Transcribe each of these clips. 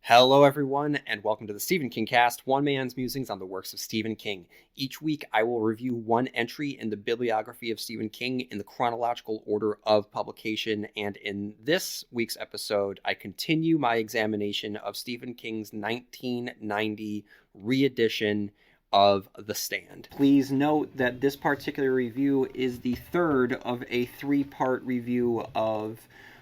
Hello, everyone, and welcome to the Stephen King Cast, one man's musings on the works of Stephen King. Each week, I will review one entry in the bibliography of Stephen King in the chronological order of publication, and in this week's episode, I continue my examination of Stephen King's 1990 re-edition of The Stand. Please note that this particular review is the third of a three-part review of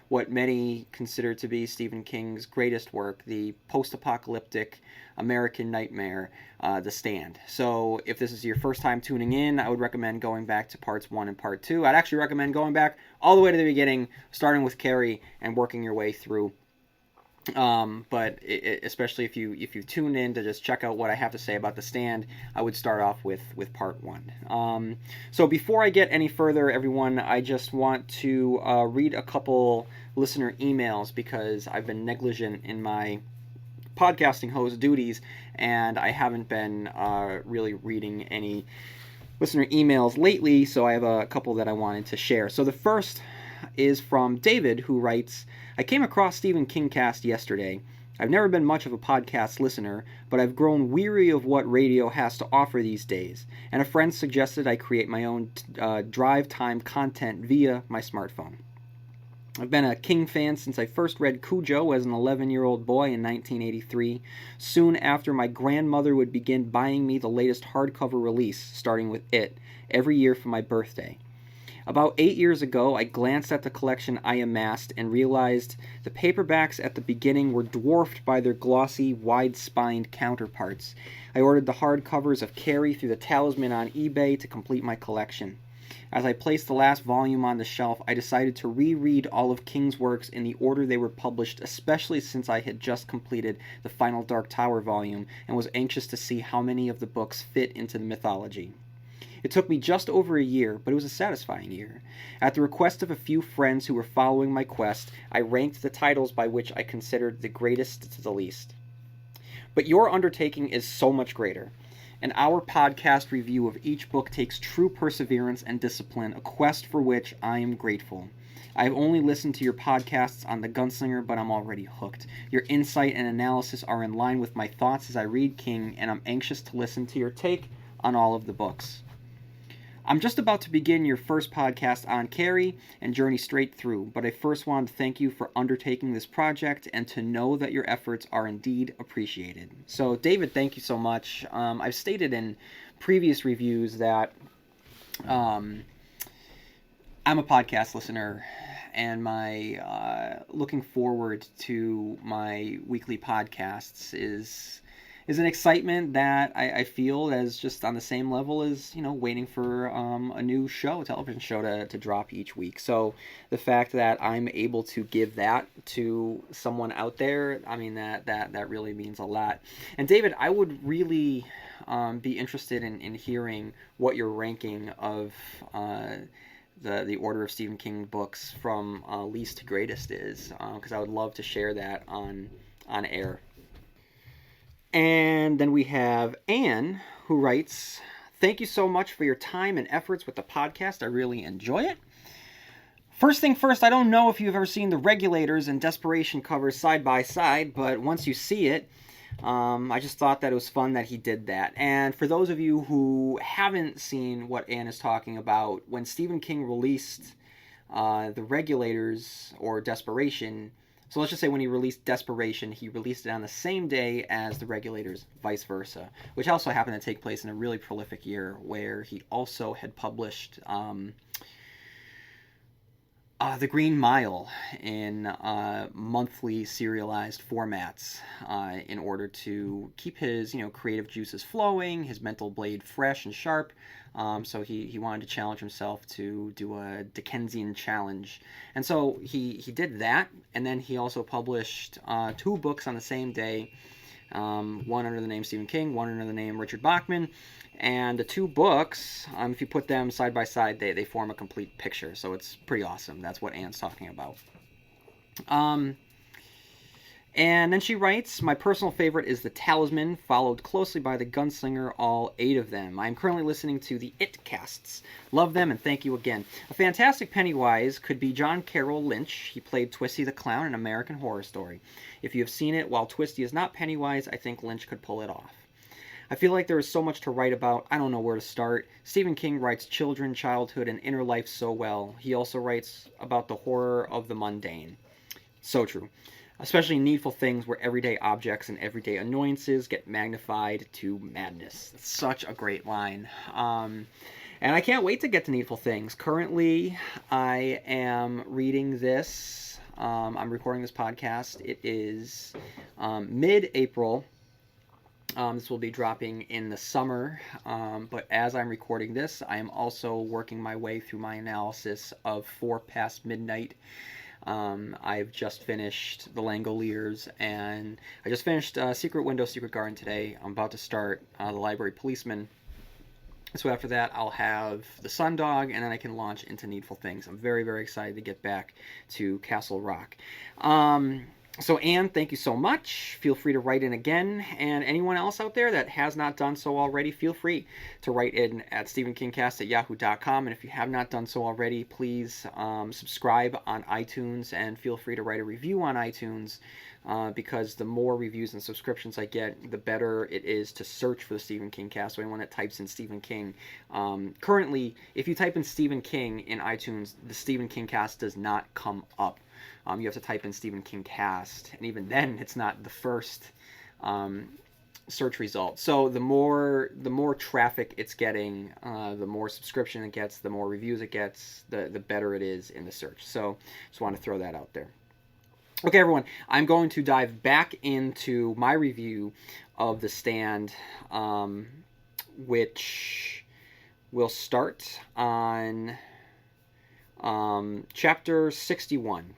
what many consider to be Stephen King's greatest work, the post-apocalyptic American nightmare, The Stand. So if this is your first time tuning in, I would recommend going back to parts 1 and part 2. I'd actually recommend going back all the way to the beginning, starting with Carrie and working your way through. But especially if you tune in to just check out what I have to say about The Stand, I would start off with part 1. So before I get any further, everyone, I just want to read a couple listener emails because I've been negligent in my podcasting host duties, and I haven't been really reading any listener emails lately, so I have a couple that I wanted to share. So the first is from David, who writes, I came across Stephen Kingcast yesterday. I've never been much of a podcast listener, but I've grown weary of what radio has to offer these days, and a friend suggested I create my own drive time content via my smartphone. I've been a King fan since I first read Cujo as an 11-year-old boy in 1983, soon after my grandmother would begin buying me the latest hardcover release, starting with It, every year for my birthday. About 8 years ago, I glanced at the collection I amassed and realized the paperbacks at the beginning were dwarfed by their glossy, wide-spined counterparts. I ordered the hardcovers of Carrie through the Talisman on eBay to complete my collection. As I placed the last volume on the shelf, I decided to reread all of King's works in the order they were published, especially since I had just completed the final Dark Tower volume and was anxious to see how many of the books fit into the mythology. It took me just over a year, but it was a satisfying year. At the request of a few friends who were following my quest, I ranked the titles by which I considered the greatest to the least. But your undertaking is so much greater. An hour podcast review of each book takes true perseverance and discipline, a quest for which I am grateful. I have only listened to your podcasts on The Gunslinger, but I'm already hooked. Your insight and analysis are in line with my thoughts as I read King, and I'm anxious to listen to your take on all of the books. I'm just about to begin your first podcast on Carrie and journey straight through, but I first wanted to thank you for undertaking this project and to know that your efforts are indeed appreciated. So, David, thank you so much. I've stated in previous reviews that I'm a podcast listener, and my looking forward to my weekly podcasts is an excitement that I feel as just on the same level as, waiting for a new television show to drop each week. So the fact that I'm able to give that to someone out there, I mean, that really means a lot. And David, I would really be interested in hearing what your ranking of the order of Stephen King books from least to greatest is, because I would love to share that on air. And then we have Anne, who writes, thank you so much for your time and efforts with the podcast. I really enjoy it. First thing first, I don't know if you've ever seen The Regulators and Desperation covers side by side, but once you see it, I just thought that it was fun that he did that. And for those of you who haven't seen what Anne is talking about, when Stephen King released The Regulators or Desperation, so let's just say when he released Desperation, he released it on the same day as The Regulators, vice versa, which also happened to take place in a really prolific year where he also had published The Green Mile in monthly serialized formats in order to keep his creative juices flowing, his mental blade fresh and sharp. So he wanted to challenge himself to do a Dickensian challenge. And so he did that, and then he also published 2 books on the same day, one under the name Stephen King, one under the name Richard Bachman. And the 2 books, if you put them side by side, they form a complete picture. So it's pretty awesome. That's what Anne's talking about. And then she writes, my personal favorite is The Talisman, followed closely by The Gunslinger, all 8 of them. I'm currently listening to the It casts. Love them, and thank you again. A fantastic Pennywise could be John Carroll Lynch. He played Twisty the Clown in American Horror Story. If you have seen it, while Twisty is not Pennywise, I think Lynch could pull it off. I feel like there is so much to write about. I don't know where to start. Stephen King writes children, childhood, and inner life so well. He also writes about the horror of the mundane. So true. Especially needful things where everyday objects and everyday annoyances get magnified to madness. It's such a great line. And I can't wait to get to Needful Things. Currently, I am reading this. I'm recording this podcast. It is mid-April. This will be dropping in the summer. But as I'm recording this, I am also working my way through my analysis of 4 Past Midnight. I've just finished The Langoliers, and I just finished Secret Window, Secret Garden today. I'm about to start The Library Policeman. So after that, I'll have The Sundog, and then I can launch into Needful Things. I'm very, very excited to get back to Castle Rock. So, Anne, thank you so much. Feel free to write in again. And anyone else out there that has not done so already, feel free to write in at stephenkingcast@yahoo.com. And if you have not done so already, please subscribe on iTunes and feel free to write a review on iTunes because the more reviews and subscriptions I get, the better it is to search for the Stephen King Cast. So anyone that types in Stephen King, currently, if you type in Stephen King in iTunes, the Stephen King Cast does not come up. You have to type in Stephen King Cast, and even then, it's not the first search result. So the more traffic it's getting, the more subscription it gets, the more reviews it gets, the better it is in the search. So just want to throw that out there. Okay, everyone, I'm going to dive back into my review of The Stand, which will start on chapter 61.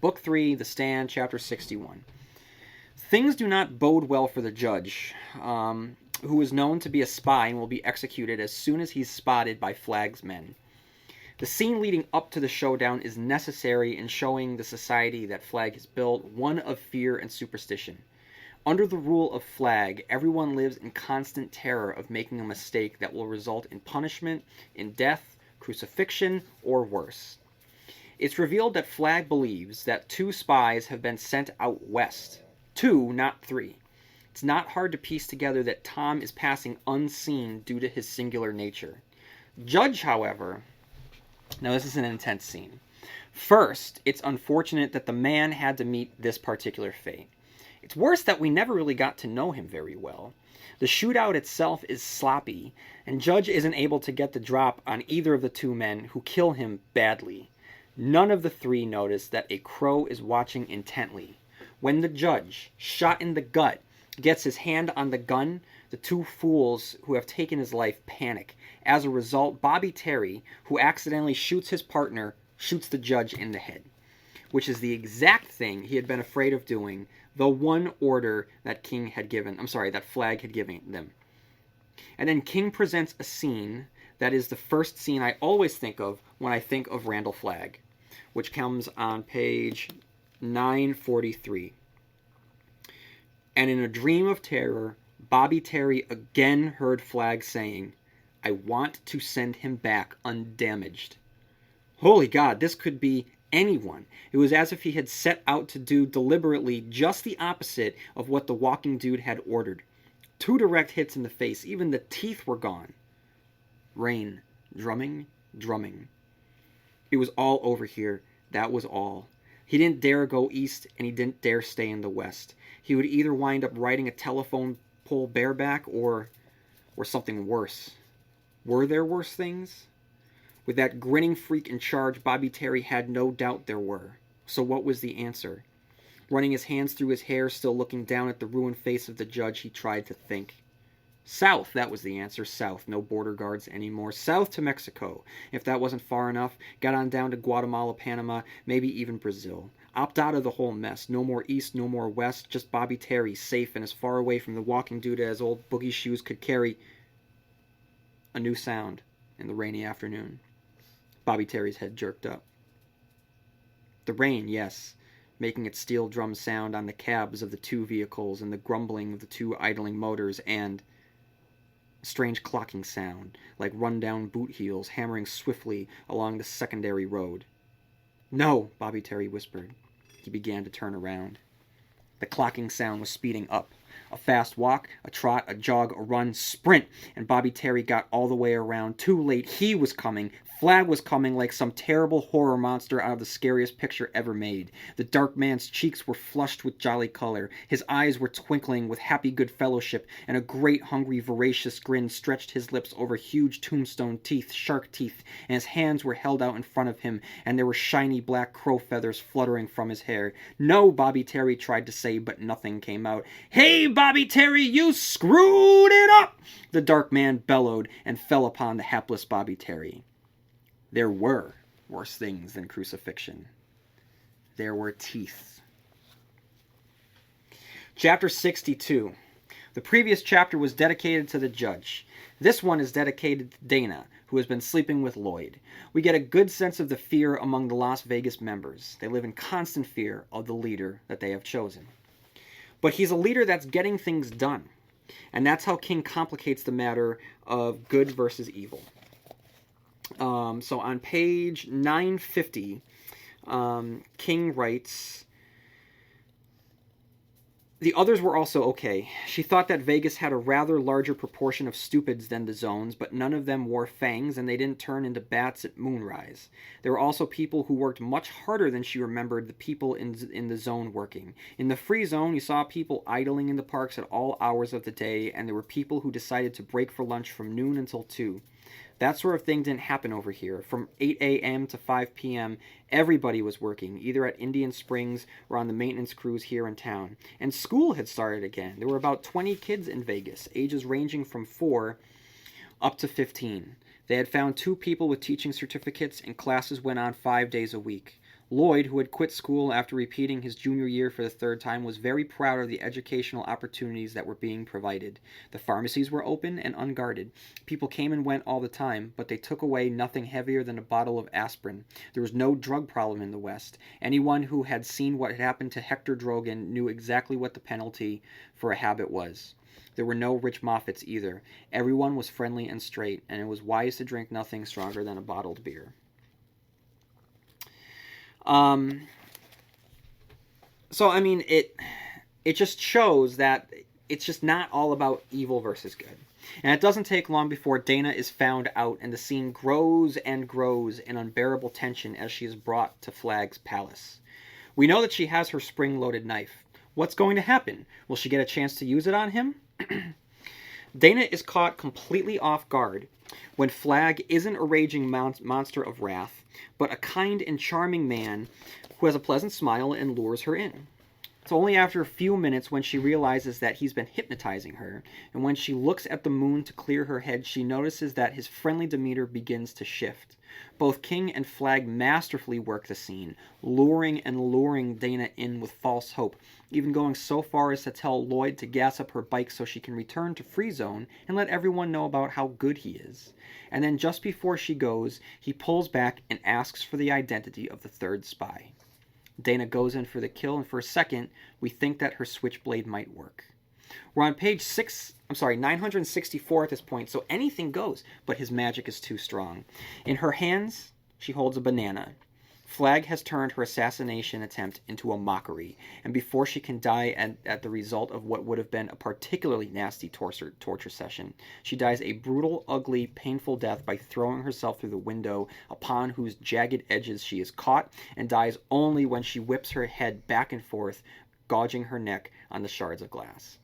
Book 3, The Stand, chapter 61. Things do not bode well for the judge, who is known to be a spy and will be executed as soon as he's spotted by Flagg's men. The scene leading up to the showdown is necessary in showing the society that Flagg has built, one of fear and superstition. Under the rule of Flagg, everyone lives in constant terror of making a mistake that will result in punishment, in death, crucifixion, or worse. It's revealed that Flagg believes that 2 spies have been sent out west. 2, not 3. It's not hard to piece together that Tom is passing unseen due to his singular nature. Judge, however... Now, this is an intense scene. First, it's unfortunate that the man had to meet this particular fate. It's worse that we never really got to know him very well. The shootout itself is sloppy, and Judge isn't able to get the drop on either of the 2 men who kill him badly. None of the 3 notice that a crow is watching intently. When the judge, shot in the gut, gets his hand on the gun, the 2 fools who have taken his life panic. As a result, Bobby Terry, who accidentally shoots his partner, shoots the judge in the head, which is the exact thing he had been afraid of doing, the one order that that Flagg had given them. And then King presents a scene that is the first scene I always think of when I think of Randall Flagg, which comes on page 943. And in a dream of terror, Bobby Terry again heard Flagg saying, "I want to send him back undamaged." Holy God, this could be anyone. It was as if he had set out to do deliberately just the opposite of what the walking dude had ordered. 2 direct hits in the face. Even the teeth were gone. Rain. Drumming. Drumming. It was all over here. That was all. He didn't dare go east, and he didn't dare stay in the west. He would either wind up riding a telephone pole bareback or something worse. Were there worse things? With that grinning freak in charge, Bobby Terry had no doubt there were. So what was the answer? Running his hands through his hair, still looking down at the ruined face of the judge, he tried to think. South, that was the answer. South. No border guards anymore. South to Mexico. If that wasn't far enough, got on down to Guatemala, Panama, maybe even Brazil. Opt out of the whole mess. No more east, no more west. Just Bobby Terry, safe and as far away from the walking dude as old boogie shoes could carry. A new sound in the rainy afternoon. Bobby Terry's head jerked up. The rain, yes. making its steel drum sound on the cabs of the two vehicles and the grumbling of the two idling motors, and a strange clocking sound, like run-down boot heels hammering swiftly along the secondary road. "No," Bobby Terry whispered. He began to turn around. The clocking sound was speeding up. A fast walk, a trot, a jog, a run, sprint, and Bobby Terry got all the way around. Too late. He was coming. Flag was coming like some terrible horror monster out of the scariest picture ever made. The dark man's cheeks were flushed with jolly color. His eyes were twinkling with happy good fellowship, and a great, hungry, voracious grin stretched his lips over huge tombstone teeth, shark teeth, and his hands were held out in front of him, and there were shiny black crow feathers fluttering from his hair. "No," Bobby Terry tried to say, but nothing came out. "Hey, Bobby Terry, you screwed it up!" the dark man bellowed, and fell upon the hapless Bobby Terry. There were worse things than crucifixion. There were teeth. Chapter 62. The previous chapter was dedicated to the judge. This one is dedicated to Dana, who has been sleeping with Lloyd. We get a good sense of the fear among the Las Vegas members. They live in constant fear of the leader that they have chosen. But he's a leader that's getting things done. And that's how King complicates the matter of good versus evil. So on page 950, King writes, "The others were also okay. She thought that Vegas had a rather larger proportion of stupids than the zones, but none of them wore fangs and they didn't turn into bats at moonrise. There were also people who worked much harder than she remembered the people in the zone working. In the free zone, you saw people idling in the parks at all hours of the day, and there were people who decided to break for lunch from noon until 2. That sort of thing didn't happen over here. From 8 a.m. to 5 p.m., everybody was working, either at Indian Springs or on the maintenance crews here in town. And school had started again. There were about 20 kids in Vegas, ages ranging from 4 up to 15. They had found 2 people with teaching certificates, and classes went on 5 days a week. Lloyd, who had quit school after repeating his junior year for the 3rd time, was very proud of the educational opportunities that were being provided. The pharmacies were open and unguarded. People came and went all the time, but they took away nothing heavier than a bottle of aspirin. There was no drug problem in the West. Anyone who had seen what had happened to Hector Drogan knew exactly what the penalty for a habit was. There were no rich Moffats either. Everyone was friendly and straight, and it was wise to drink nothing stronger than a bottled beer." So I mean, it just shows that it's just not all about evil versus good. And it doesn't take long before Dana is found out, and the scene grows and grows in unbearable tension as she is brought to Flag's palace. We know that she has her spring-loaded knife. What's going to happen? Will she get a chance to use it on him? Dana is caught completely off guard when Flag isn't a raging monster of wrath, but a kind and charming man who has a pleasant smile and lures her in. It's only after a few minutes when she realizes that he's been hypnotizing her, and when she looks at the moon to clear her head, she notices that his friendly demeanor begins to shift. Both King and Flag masterfully work the scene, luring and luring Dana in with false hope, even going so far as to tell Lloyd to gas up her bike so she can return to Free Zone and let everyone know about how good he is. And then just before she goes, he pulls back and asks for the identity of the 3rd spy. Dana goes in for the kill, and for a second, we think that her switchblade might work. We're on page 964 at this point, so anything goes, but his magic is too strong. In her hands, she holds a banana. Flag has turned her assassination attempt into a mockery, and before she can die at the result of what would have been a particularly nasty torture session, she dies a brutal, ugly, painful death by throwing herself through the window upon whose jagged edges she is caught, and dies only when she whips her head back and forth, gouging her neck on the shards of glass.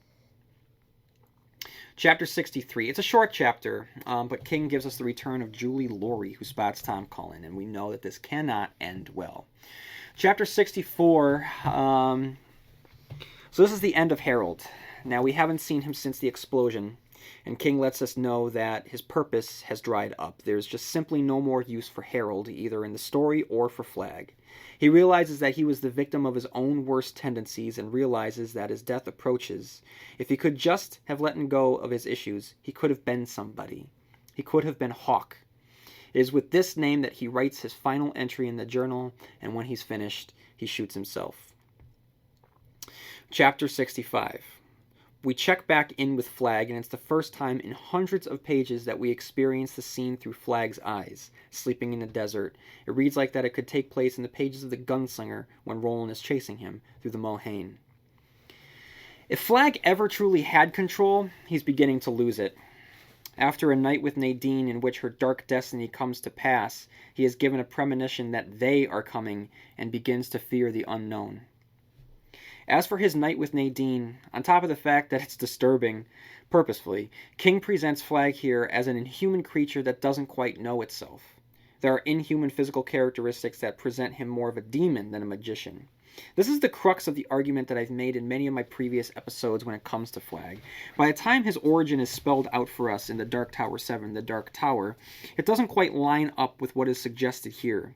Chapter 63. It's a short chapter, but King gives us the return of Julie Laurie, who spots Tom Cullen, and we know that this cannot end well. Chapter 64. So this is the end of Harold. Now, we haven't seen him since the explosion, and King lets us know that his purpose has dried up. There's just simply no more use for Harold, either in the story or for Flag. He realizes that he was the victim of his own worst tendencies and realizes that as death approaches, if he could just have let go of his issues, he could have been somebody. He could have been Hawk. It is with this name that he writes his final entry in the journal, and when he's finished, he shoots himself. Chapter 65. We check back in with Flag, and it's the first time in hundreds of pages that we experience the scene through Flag's eyes, sleeping in the desert. It reads like that it could take place in the pages of The Gunslinger when Roland is chasing him through the Mulhane. If Flag ever truly had control, he's beginning to lose it. After a night with Nadine in which her dark destiny comes to pass, he is given a premonition that they are coming and begins to fear the unknown. As for his night with Nadine, on top of the fact that it's disturbing, purposefully, King presents Flag here as an inhuman creature that doesn't quite know itself. There are inhuman physical characteristics that present him more of a demon than a magician. This is the crux of the argument that I've made in many of my previous episodes when it comes to Flag. By the time his origin is spelled out for us in The Dark Tower 7, The Dark Tower, it doesn't quite line up with what is suggested here.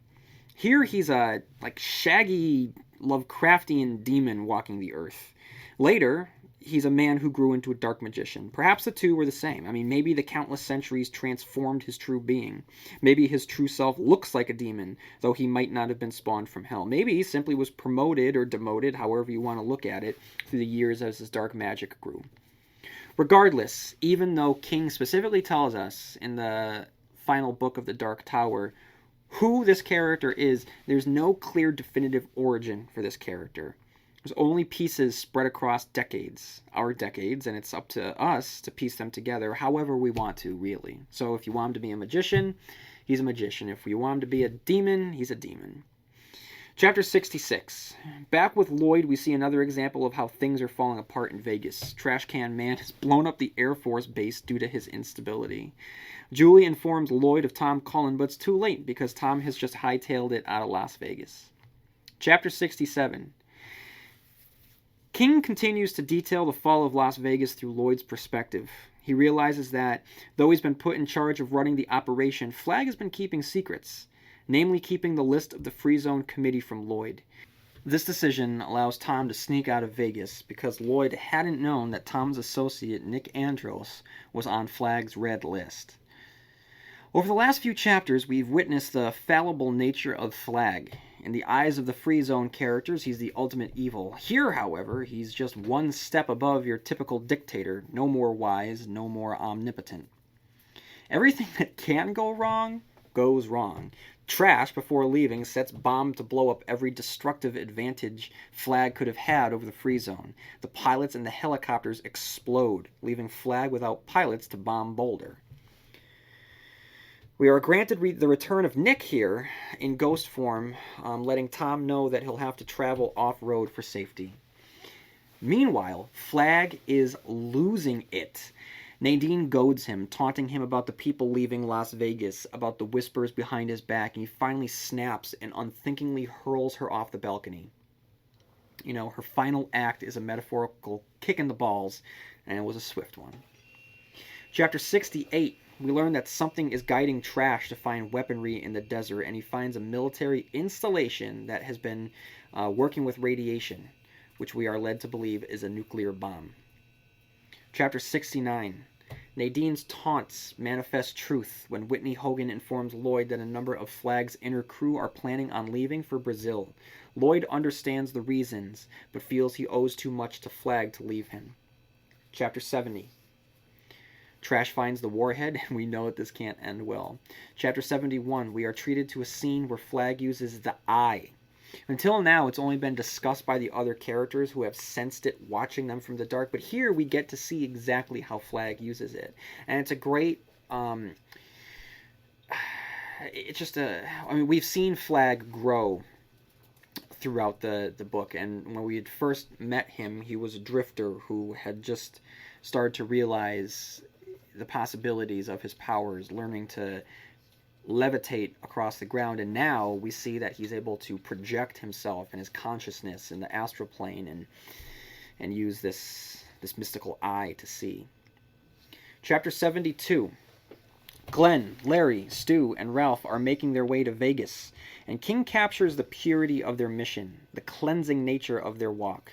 Here he's a, shaggy, Lovecraftian demon walking the earth. Later, he's a man who grew into a dark magician. Perhaps the two were the same. Maybe the countless centuries transformed his true being. Maybe his true self looks like a demon, though he might not have been spawned from hell. Maybe he simply was promoted or demoted, however you want to look at it, through the years as his dark magic grew. Regardless, even though King specifically tells us in the final book of The Dark Tower who this character is, there's no clear definitive origin for this character. There's only pieces spread across decades, our decades, and it's up to us to piece them together however we want to, really. So if you want him to be a magician, he's a magician. If you want him to be a demon, he's a demon. Chapter 66. Back with Lloyd, we see another example of how things are falling apart in Vegas. Trash Can Man has blown up the Air Force base due to his instability. Julie informs Lloyd of Tom Cullen, but it's too late because Tom has just hightailed it out of Las Vegas. Chapter 67. King continues to detail the fall of Las Vegas through Lloyd's perspective. He realizes that, though he's been put in charge of running the operation, Flag has been keeping secrets, namely keeping the list of the Free Zone Committee from Lloyd. This decision allows Tom to sneak out of Vegas because Lloyd hadn't known that Tom's associate, Nick Andros, was on Flag's red list. Over the last few chapters, we've witnessed the fallible nature of Flag. In the eyes of the Free Zone characters, he's the ultimate evil. Here, however, he's just one step above your typical dictator, no more wise, no more omnipotent. Everything that can go wrong, goes wrong. Trash, before leaving, sets bomb to blow up every destructive advantage Flag could have had over the Free Zone. The pilots and the helicopters explode, leaving Flag without pilots to bomb Boulder. We are granted the return of Nick here in ghost form, letting Tom know that he'll have to travel off-road for safety. Meanwhile, Flag is losing it. Nadine goads him, taunting him about the people leaving Las Vegas, about the whispers behind his back, and he finally snaps and unthinkingly hurls her off the balcony. Her final act is a metaphorical kick in the balls, and it was a swift one. Chapter 68. We learn that something is guiding Trash to find weaponry in the desert, and he finds a military installation that has been working with radiation, which we are led to believe is a nuclear bomb. Chapter 69. Nadine's taunts manifest truth when Whitney Hogan informs Lloyd that a number of Flag's inner crew are planning on leaving for Brazil. Lloyd understands the reasons, but feels he owes too much to Flag to leave him. Chapter 70. Trash finds the warhead, and we know that this can't end well. Chapter 71, we are treated to a scene where Flag uses the eye. Until now, it's only been discussed by the other characters who have sensed it watching them from the dark, but here we get to see exactly how Flag uses it. And it's a great... we've seen Flag grow throughout the book, and when we had first met him, he was a drifter who had just started to realize the possibilities of his powers, learning to levitate across the ground, and now we see that he's able to project himself and his consciousness in the astral plane and use this mystical eye to see. Chapter 72. Glenn, Larry, Stu, and Ralph are making their way to Vegas, and King captures the purity of their mission, the cleansing nature of their walk.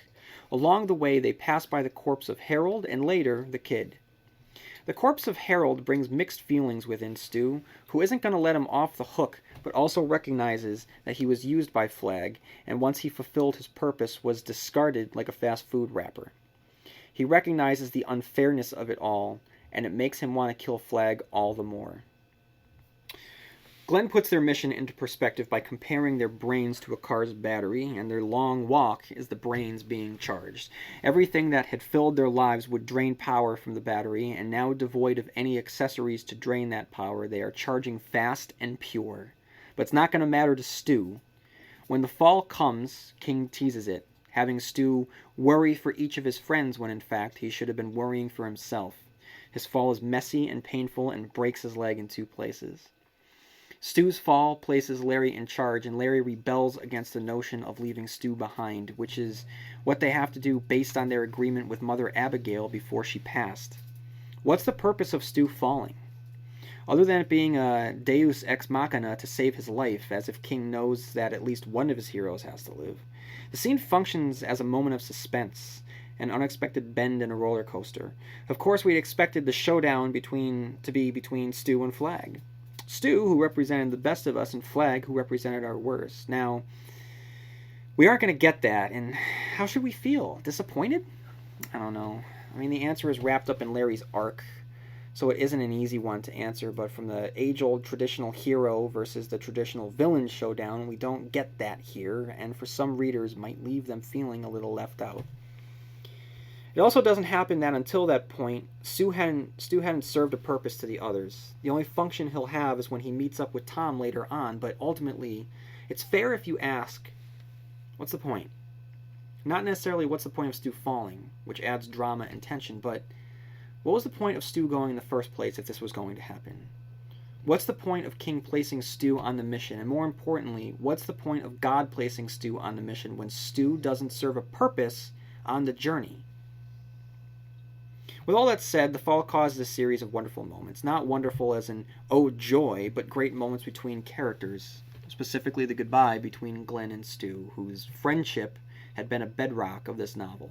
Along the way, they pass by the corpse of Harold and later the kid. The corpse of Harold brings mixed feelings within Stu, who isn't going to let him off the hook but also recognizes that he was used by Flag, and once he fulfilled his purpose was discarded like a fast food wrapper. He recognizes the unfairness of it all, and it makes him want to kill Flag all the more. Glenn puts their mission into perspective by comparing their brains to a car's battery, and their long walk is the brains being charged. Everything that had filled their lives would drain power from the battery, and now devoid of any accessories to drain that power, they are charging fast and pure. But it's not going to matter to Stu. When the fall comes, King teases it, having Stu worry for each of his friends when in fact he should have been worrying for himself. His fall is messy and painful and breaks his leg in 2 places. Stu's fall places Larry in charge, and Larry rebels against the notion of leaving Stu behind, which is what they have to do based on their agreement with Mother Abigail before she passed. What's the purpose of Stu falling? Other than it being a deus ex machina to save his life, as if King knows that at least one of his heroes has to live. The scene functions as a moment of suspense, an unexpected bend in a roller coaster. Of course, we'd expected the showdown to be between Stu and Flag. Stu, who represented the best of us, and Flag, who represented our worst. Now, we aren't going to get that, and how should we feel? Disappointed? I don't know. I mean, the answer is wrapped up in Larry's arc, so it isn't an easy one to answer, but from the age-old traditional hero versus the traditional villain showdown, we don't get that here, and for some readers might leave them feeling a little left out. It also doesn't happen that until that point, Stu hadn't served a purpose to the others. The only function he'll have is when he meets up with Tom later on, but ultimately, it's fair if you ask, what's the point? Not necessarily what's the point of Stu falling, which adds drama and tension, but what was the point of Stu going in the first place if this was going to happen? What's the point of King placing Stu on the mission? And more importantly, what's the point of God placing Stu on the mission when Stu doesn't serve a purpose on the journey? With all that said, the fall causes a series of wonderful moments. Not wonderful as in, oh joy, but great moments between characters. Specifically the goodbye between Glenn and Stu, whose friendship had been a bedrock of this novel.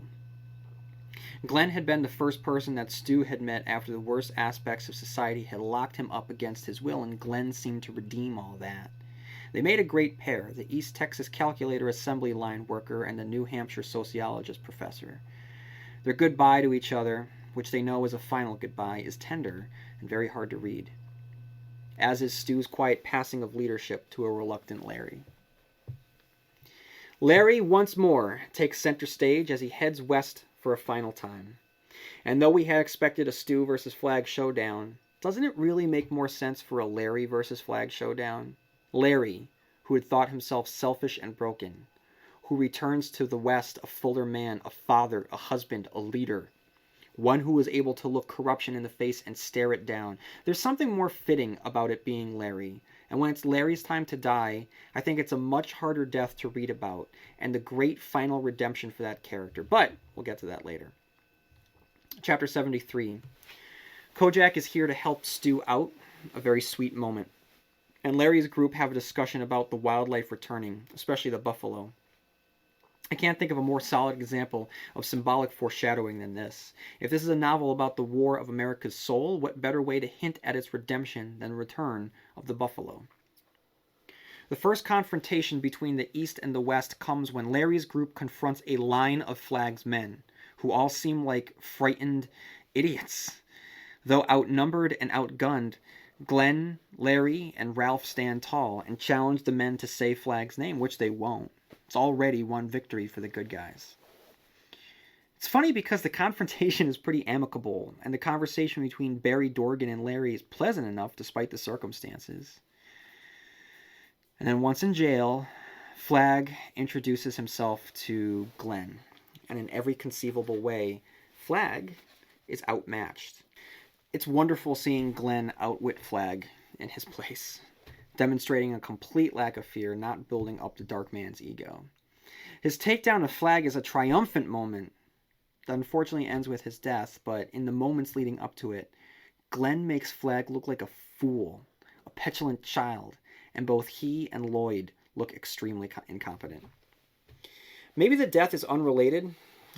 Glenn had been the first person that Stu had met after the worst aspects of society had locked him up against his will, and Glenn seemed to redeem all that. They made a great pair, the East Texas calculator assembly line worker and the New Hampshire sociologist professor. Their goodbye to each other, which they know is a final goodbye, is tender and very hard to read, as is Stu's quiet passing of leadership to a reluctant Larry. Larry, once more, takes center stage as he heads west for a final time. And though we had expected a Stu versus Flag showdown, doesn't it really make more sense for a Larry versus Flag showdown? Larry, who had thought himself selfish and broken, who returns to the West a fuller man, a father, a husband, a leader, one who was able to look corruption in the face and stare it down. There's something more fitting about it being Larry. And when it's Larry's time to die, I think it's a much harder death to read about, and the great final redemption for that character. But we'll get to that later. Chapter 73. Kojak is here to help Stu out, a very sweet moment. And Larry's group have a discussion about the wildlife returning, especially the buffalo. I can't think of a more solid example of symbolic foreshadowing than this. If this is a novel about the War of America's soul, what better way to hint at its redemption than the return of the buffalo? The first confrontation between the East and the West comes when Larry's group confronts a line of Flag's men, who all seem like frightened idiots. Though outnumbered and outgunned, Glenn, Larry, and Ralph stand tall and challenge the men to say Flag's name, which they won't. It's already one victory for the good guys. It's funny because the confrontation is pretty amicable, and the conversation between Barry Dorgan and Larry is pleasant enough despite the circumstances. And then once in jail, Flag introduces himself to Glenn, and in every conceivable way, Flag is outmatched. It's wonderful seeing Glenn outwit Flag in his place, demonstrating a complete lack of fear, not building up the Dark Man's ego. His takedown of Flag is a triumphant moment that unfortunately ends with his death, but in the moments leading up to it, Glenn makes Flag look like a fool, a petulant child, and both he and Lloyd look extremely incompetent. Maybe the death is unrelated,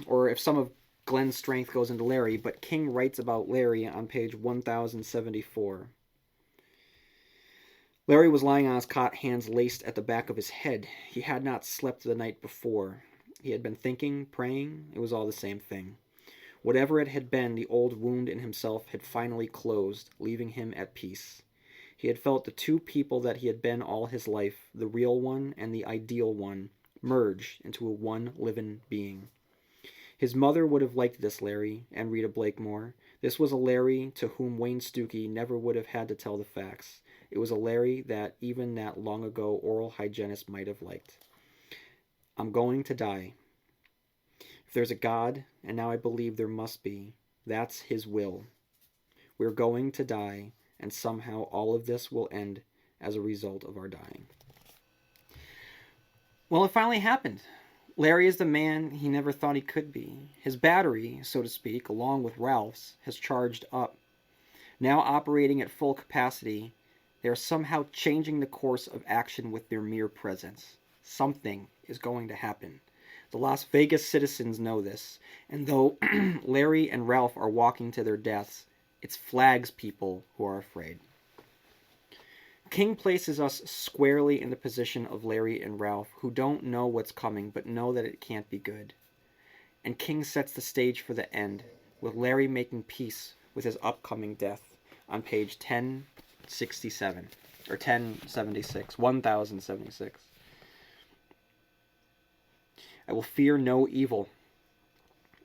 or if some of Glenn's strength goes into Larry, but King writes about Larry on page 1074. Larry was lying on his cot, hands laced at the back of his head. He had not slept the night before. He had been thinking, praying. It was all the same thing. Whatever it had been, the old wound in himself had finally closed, leaving him at peace. He had felt the two people that he had been all his life, the real one and the ideal one, merge into a one living being. His mother would have liked this Larry, and Rita Blakemore. This was a Larry to whom Wayne Stuckey never would have had to tell the facts. It was a Larry that even that long ago oral hygienist might have liked. I'm going to die. If there's a God, and now I believe there must be, that's his will. We're going to die, and somehow all of this will end as a result of our dying. Well, it finally happened. Larry is the man he never thought he could be. His battery, so to speak, along with Ralph's, has charged up. Now operating at full capacity, they are somehow changing the course of action with their mere presence. Something is going to happen. The Las Vegas citizens know this, and though Larry and Ralph are walking to their deaths, it's Flag's people who are afraid. King places us squarely in the position of Larry and Ralph, who don't know what's coming but know that it can't be good. And King sets the stage for the end, with Larry making peace with his upcoming death on page 1076. I will fear no evil,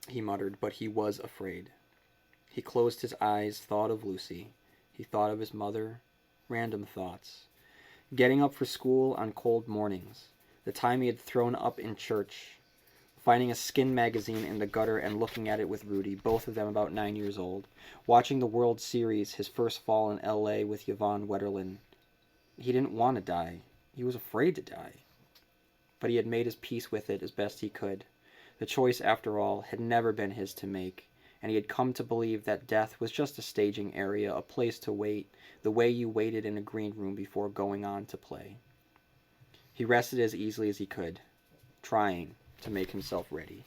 he muttered, but he was afraid. He closed his eyes, thought of Lucy. He thought of his mother. Random thoughts. Getting up for school on cold mornings. The time he had thrown up in church. Finding a Skin magazine in the gutter and looking at it with Rudy, both of them about 9 years old. Watching the World Series, his first fall in L.A. with Yvonne Wetterlin. He didn't want to die. He was afraid to die. But he had made his peace with it as best he could. The choice, after all, had never been his to make, and he had come to believe that death was just a staging area, a place to wait, the way you waited in a green room before going on to play. He rested as easily as he could, trying to make himself ready.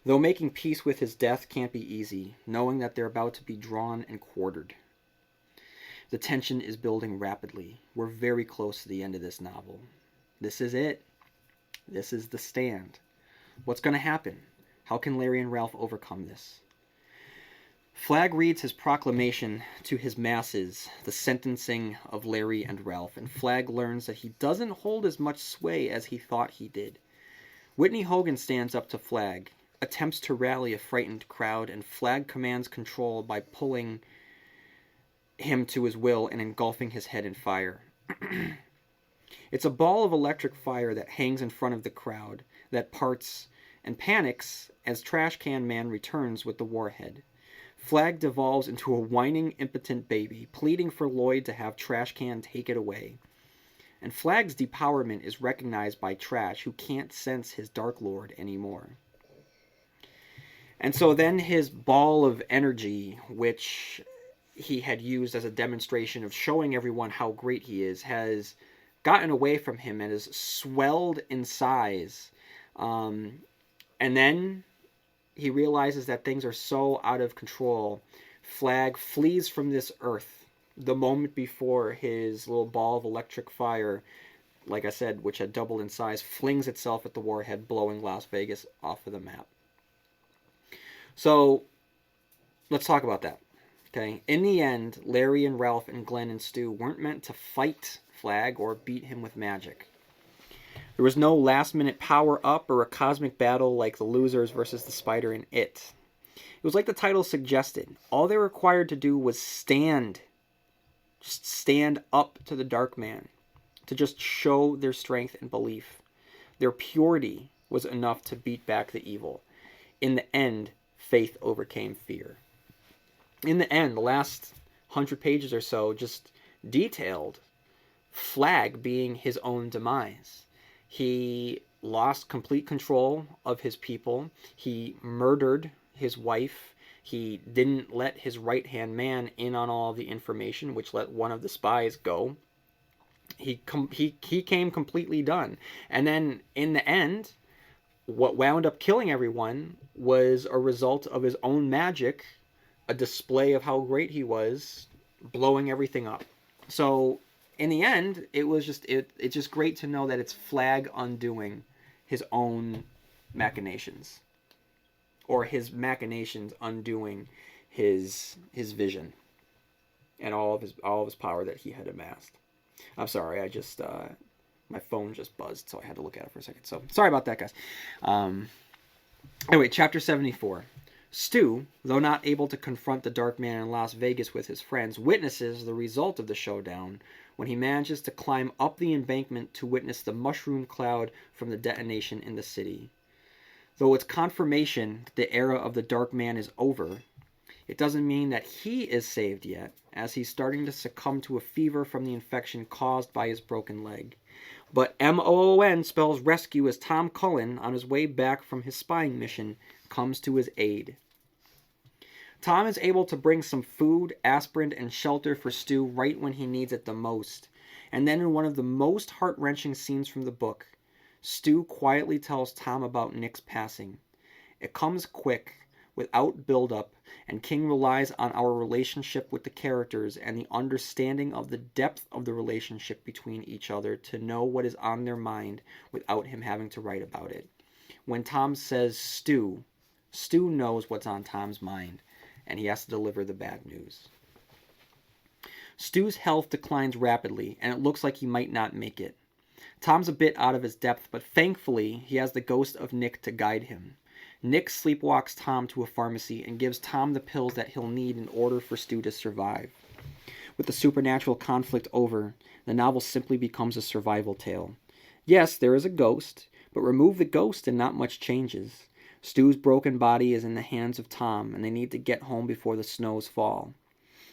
Though making peace with his death can't be easy, knowing that they're about to be drawn and quartered. The tension is building rapidly. We're very close to the end of this novel. This is it. This is the stand. What's going to happen? How can Larry and Ralph overcome this? Flag reads his proclamation to his masses, the sentencing of Larry and Ralph, and Flag learns that he doesn't hold as much sway as he thought he did. Whitney Hogan stands up to Flag, attempts to rally a frightened crowd, and Flag commands control by pulling him to his will and engulfing his head in fire. It's a ball of electric fire that hangs in front of the crowd, that parts and panics as Trash Can Man returns with the warhead. Flag devolves into a whining, impotent baby, pleading for Lloyd to have Trash Can take it away. And Flag's depowerment is recognized by Trash, who can't sense his Dark Lord anymore. And so then his ball of energy, which he had used as a demonstration of showing everyone how great he is, has gotten away from him and has swelled in size. And then he realizes that things are so out of control. Flag flees from this earth the moment before his little ball of electric fire, like I said, which had doubled in size, flings itself at the warhead, blowing Las Vegas off of the map. So let's talk about that. Okay. In the end, Larry and Ralph and Glenn and Stu weren't meant to fight Flag or beat him with magic. There was no last-minute power-up or a cosmic battle like the losers versus the spider in It. It was like the title suggested. All they were required to do was stand. Just stand up to the Dark Man. To just show their strength and belief. Their purity was enough to beat back the evil. In the end, faith overcame fear. In the end, the last 100 pages or so just detailed Flag being his own demise. He lost complete control of his people. He murdered his wife. He didn't let his right-hand man in on all the information, which let one of the spies go. He came completely done. And then, in the end, what wound up killing everyone was a result of his own magic, a display of how great he was, blowing everything up. So in the end, it's just great to know that it's Flag undoing his own machinations, or his machinations undoing his vision and all of his power that he had amassed. I'm sorry, I just my phone just buzzed, so I had to look at it for a second. So sorry about that, guys. Anyway, chapter 74. Stu, though not able to confront the Dark Man in Las Vegas with his friends, witnesses the result of the showdown when he manages to climb up the embankment to witness the mushroom cloud from the detonation in the city. Though it's confirmation that the era of the Dark Man is over, it doesn't mean that he is saved yet, as he's starting to succumb to a fever from the infection caused by his broken leg. But MOON spells rescue as Tom Cullen, on his way back from his spying mission, comes to his aid. Tom is able to bring some food, aspirin, and shelter for Stu right when he needs it the most. And then in one of the most heart-wrenching scenes from the book, Stu quietly tells Tom about Nick's passing. It comes quick, without build-up, and King relies on our relationship with the characters and the understanding of the depth of the relationship between each other to know what is on their mind without him having to write about it. When Tom says Stu knows what's on Tom's mind, and he has to deliver the bad news. Stu's health declines rapidly, and it looks like he might not make it. Tom's a bit out of his depth, but thankfully he has the ghost of Nick to guide him. Nick sleepwalks Tom to a pharmacy and gives Tom the pills that he'll need in order for Stu to survive. With the supernatural conflict over, the novel simply becomes a survival tale. Yes, there is a ghost, but remove the ghost and not much changes. Stu's broken body is in the hands of Tom, and they need to get home before the snows fall.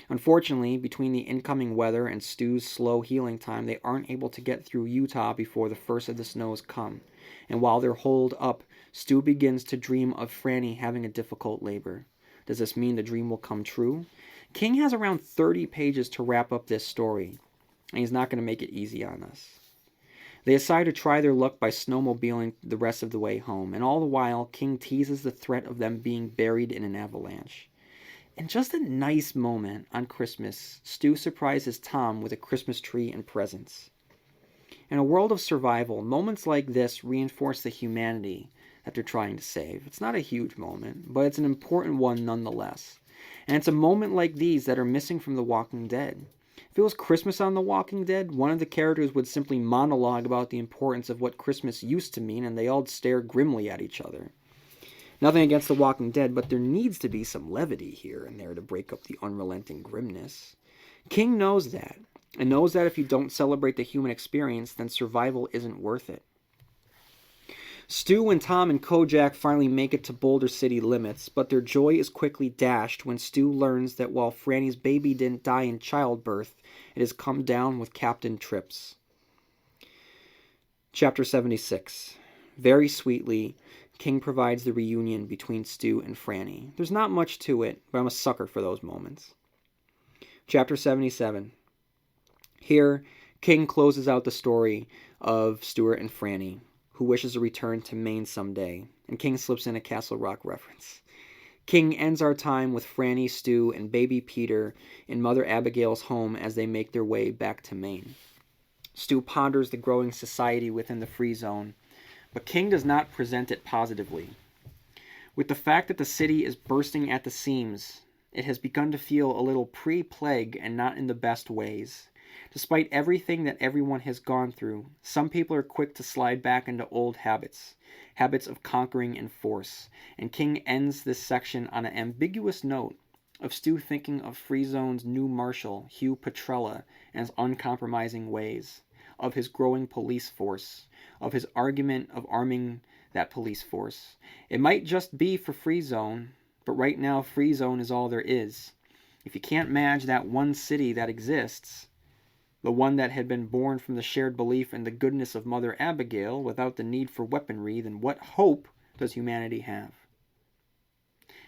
Unfortunately, between the incoming weather and Stu's slow healing time, they aren't able to get through Utah before the first of the snows come. And while they're holed up, Stu begins to dream of Franny having a difficult labor. Does this mean the dream will come true? King has around 30 pages to wrap up this story, and he's not going to make it easy on us. They decide to try their luck by snowmobiling the rest of the way home, and all the while, King teases the threat of them being buried in an avalanche. In just a nice moment on Christmas, Stu surprises Tom with a Christmas tree and presents. In a world of survival, moments like this reinforce the humanity that they're trying to save. It's not a huge moment, but it's an important one nonetheless. And it's a moment like these that are missing from The Walking Dead. If it was Christmas on The Walking Dead, one of the characters would simply monologue about the importance of what Christmas used to mean, and they all stare grimly at each other. Nothing against The Walking Dead, but there needs to be some levity here and there to break up the unrelenting grimness. King knows that, and knows that if you don't celebrate the human experience, then survival isn't worth it. Stu and Tom and Kojak finally make it to Boulder City limits, but their joy is quickly dashed when Stu learns that while Franny's baby didn't die in childbirth, it has come down with Captain Trips. Chapter 76. Very sweetly, King provides the reunion between Stu and Franny. There's not much to it, but I'm a sucker for those moments. Chapter 77. Here, King closes out the story of Stuart and Franny, who wishes to return to Maine someday, and King slips in a Castle Rock reference. King ends our time with Franny, Stu, and baby Peter in Mother Abigail's home as they make their way back to Maine. Stu ponders the growing society within the Free Zone, but King does not present it positively. With the fact that the city is bursting at the seams, it has begun to feel a little pre-plague and not in the best ways. Despite everything that everyone has gone through, some people are quick to slide back into old habits of conquering and force, and King ends this section on an ambiguous note of Stu thinking of Free Zone's new marshal, Hugh Petrella, and his uncompromising ways, of his growing police force, of his argument of arming that police force. It might just be for Free Zone, but right now Free Zone is all there is. If you can't manage that one city that exists, the one that had been born from the shared belief in the goodness of Mother Abigail without the need for weaponry, then what hope does humanity have?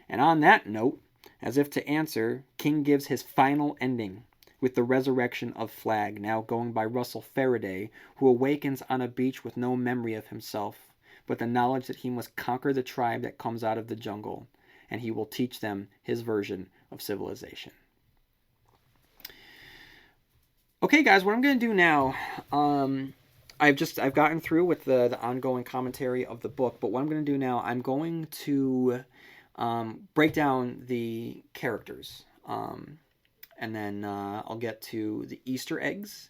And on that note, as if to answer, King gives his final ending with the resurrection of Flag, now going by Russell Faraday, who awakens on a beach with no memory of himself, but the knowledge that he must conquer the tribe that comes out of the jungle, and he will teach them his version of civilization. Okay, guys, what I'm going to do now, I've gotten through with the ongoing commentary of the book, but what I'm going to do now, I'm going to break down the characters, and then I'll get to the Easter eggs,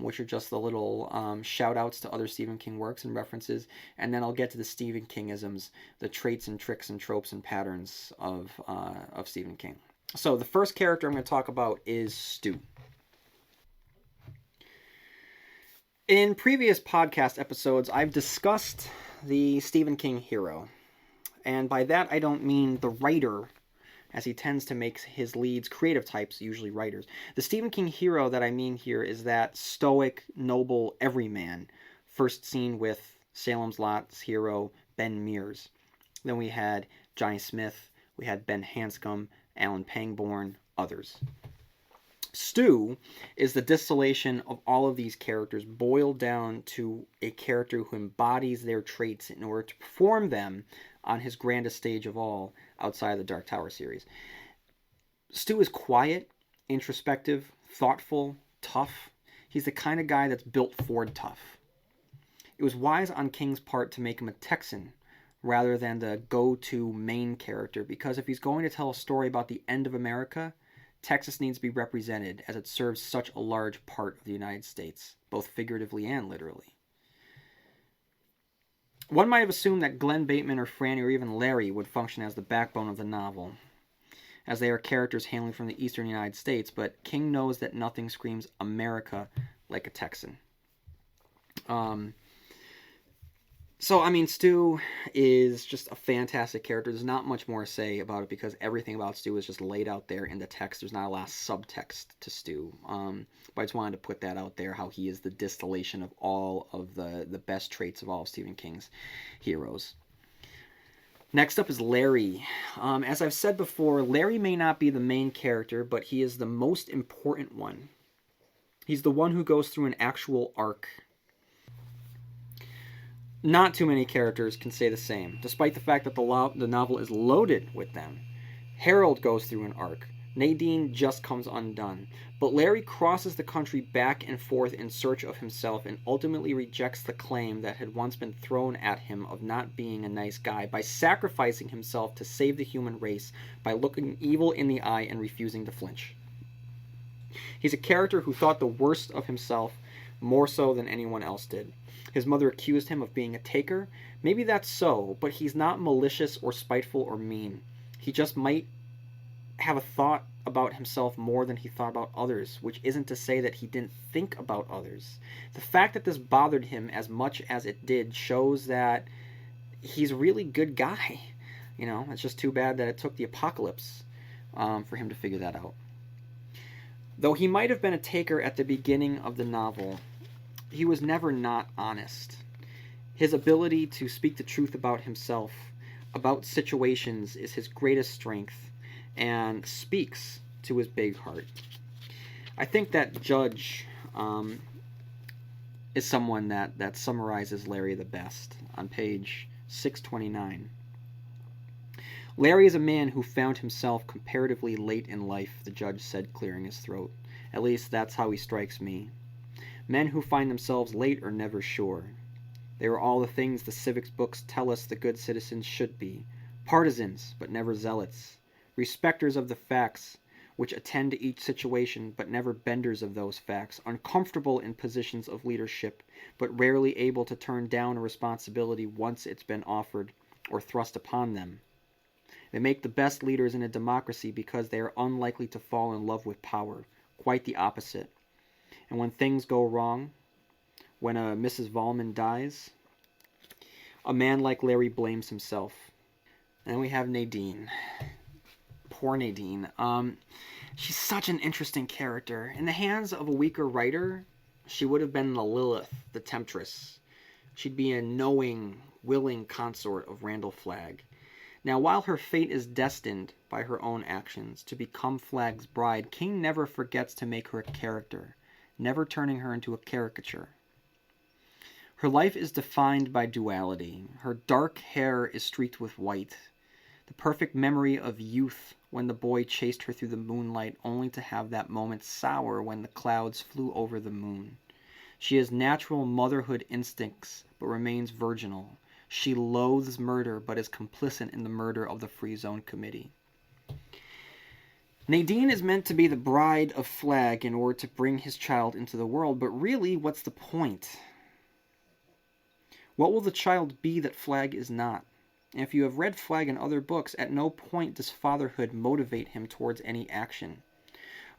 which are just the little shout outs to other Stephen King works and references, and then I'll get to the Stephen Kingisms, the traits and tricks and tropes and patterns of Stephen King. So the first character I'm going to talk about is Stu. In previous podcast episodes, I've discussed the Stephen King hero. And by that, I don't mean the writer, as he tends to make his leads creative types, usually writers. The Stephen King hero that I mean here is that stoic, noble everyman, first seen with Salem's Lot's hero, Ben Mears. Then we had Johnny Smith, we had Ben Hanscom, Alan Pangborn, others. Stu is the distillation of all of these characters boiled down to a character who embodies their traits in order to perform them on his grandest stage of all outside of the Dark Tower series. Stu is quiet, introspective, thoughtful, tough. He's the kind of guy that's built Ford tough. It was wise on King's part to make him a Texan rather than the go-to main character, because if he's going to tell a story about the end of America, Texas needs to be represented, as it serves such a large part of the United States, both figuratively and literally. One might have assumed that Glenn Bateman or Franny or even Larry would function as the backbone of the novel, as they are characters hailing from the eastern United States, but King knows that nothing screams America like a Texan. So, I mean, Stu is just a fantastic character. There's not much more to say about it because everything about Stu is just laid out there in the text. There's not a lot of subtext to Stu. But I just wanted to put that out there, how he is the distillation of all of the best traits of all of Stephen King's heroes. Next up is Larry. As I've said before, Larry may not be the main character, but he is the most important one. He's the one who goes through an actual arc. Not too many characters can say the same, despite the fact that the novel is loaded with them. Harold goes through an arc. Nadine just comes undone. But Larry crosses the country back and forth in search of himself and ultimately rejects the claim that had once been thrown at him of not being a nice guy by sacrificing himself to save the human race by looking evil in the eye and refusing to flinch. He's a character who thought the worst of himself more so than anyone else did. His mother accused him of being a taker. Maybe that's so, but he's not malicious or spiteful or mean. He just might have a thought about himself more than he thought about others, which isn't to say that he didn't think about others. The fact that this bothered him as much as it did shows that he's a really good guy. You know, it's just too bad that it took the apocalypse for him to figure that out. Though he might have been a taker at the beginning of the novel, he was never not honest. His ability to speak the truth about himself, about situations, is his greatest strength, and speaks to his big heart. I think that Judge is someone that summarizes Larry the best on page 629. Larry is a man who found himself comparatively late in life, the judge said, clearing his throat. At least that's how he strikes me. Men who find themselves late are never sure. They are all the things the civics books tell us the good citizens should be. Partisans, but never zealots. Respecters of the facts, which attend to each situation, but never benders of those facts. Uncomfortable in positions of leadership, but rarely able to turn down a responsibility once it's been offered or thrust upon them. They make the best leaders in a democracy because they are unlikely to fall in love with power. Quite the opposite. And when things go wrong, when a Mrs. Vollman dies, a man like Larry blames himself. And then we have Nadine. Poor Nadine. She's such an interesting character. In the hands of a weaker writer, she would have been the Lilith, the temptress. She'd be a knowing, willing consort of Randall Flagg. Now, while her fate is destined by her own actions to become Flagg's bride, King never forgets to make her a character, never turning her into a caricature. Her life is defined by duality. Her dark hair is streaked with white. The perfect memory of youth when the boy chased her through the moonlight only to have that moment sour when the clouds flew over the moon. She has natural motherhood instincts but remains virginal. She loathes murder but is complicit in the murder of the Free Zone Committee. Nadine is meant to be the bride of Flag in order to bring his child into the world, but really, what's the point? What will the child be that Flag is not? And if you have read Flag in other books, at no point does fatherhood motivate him towards any action.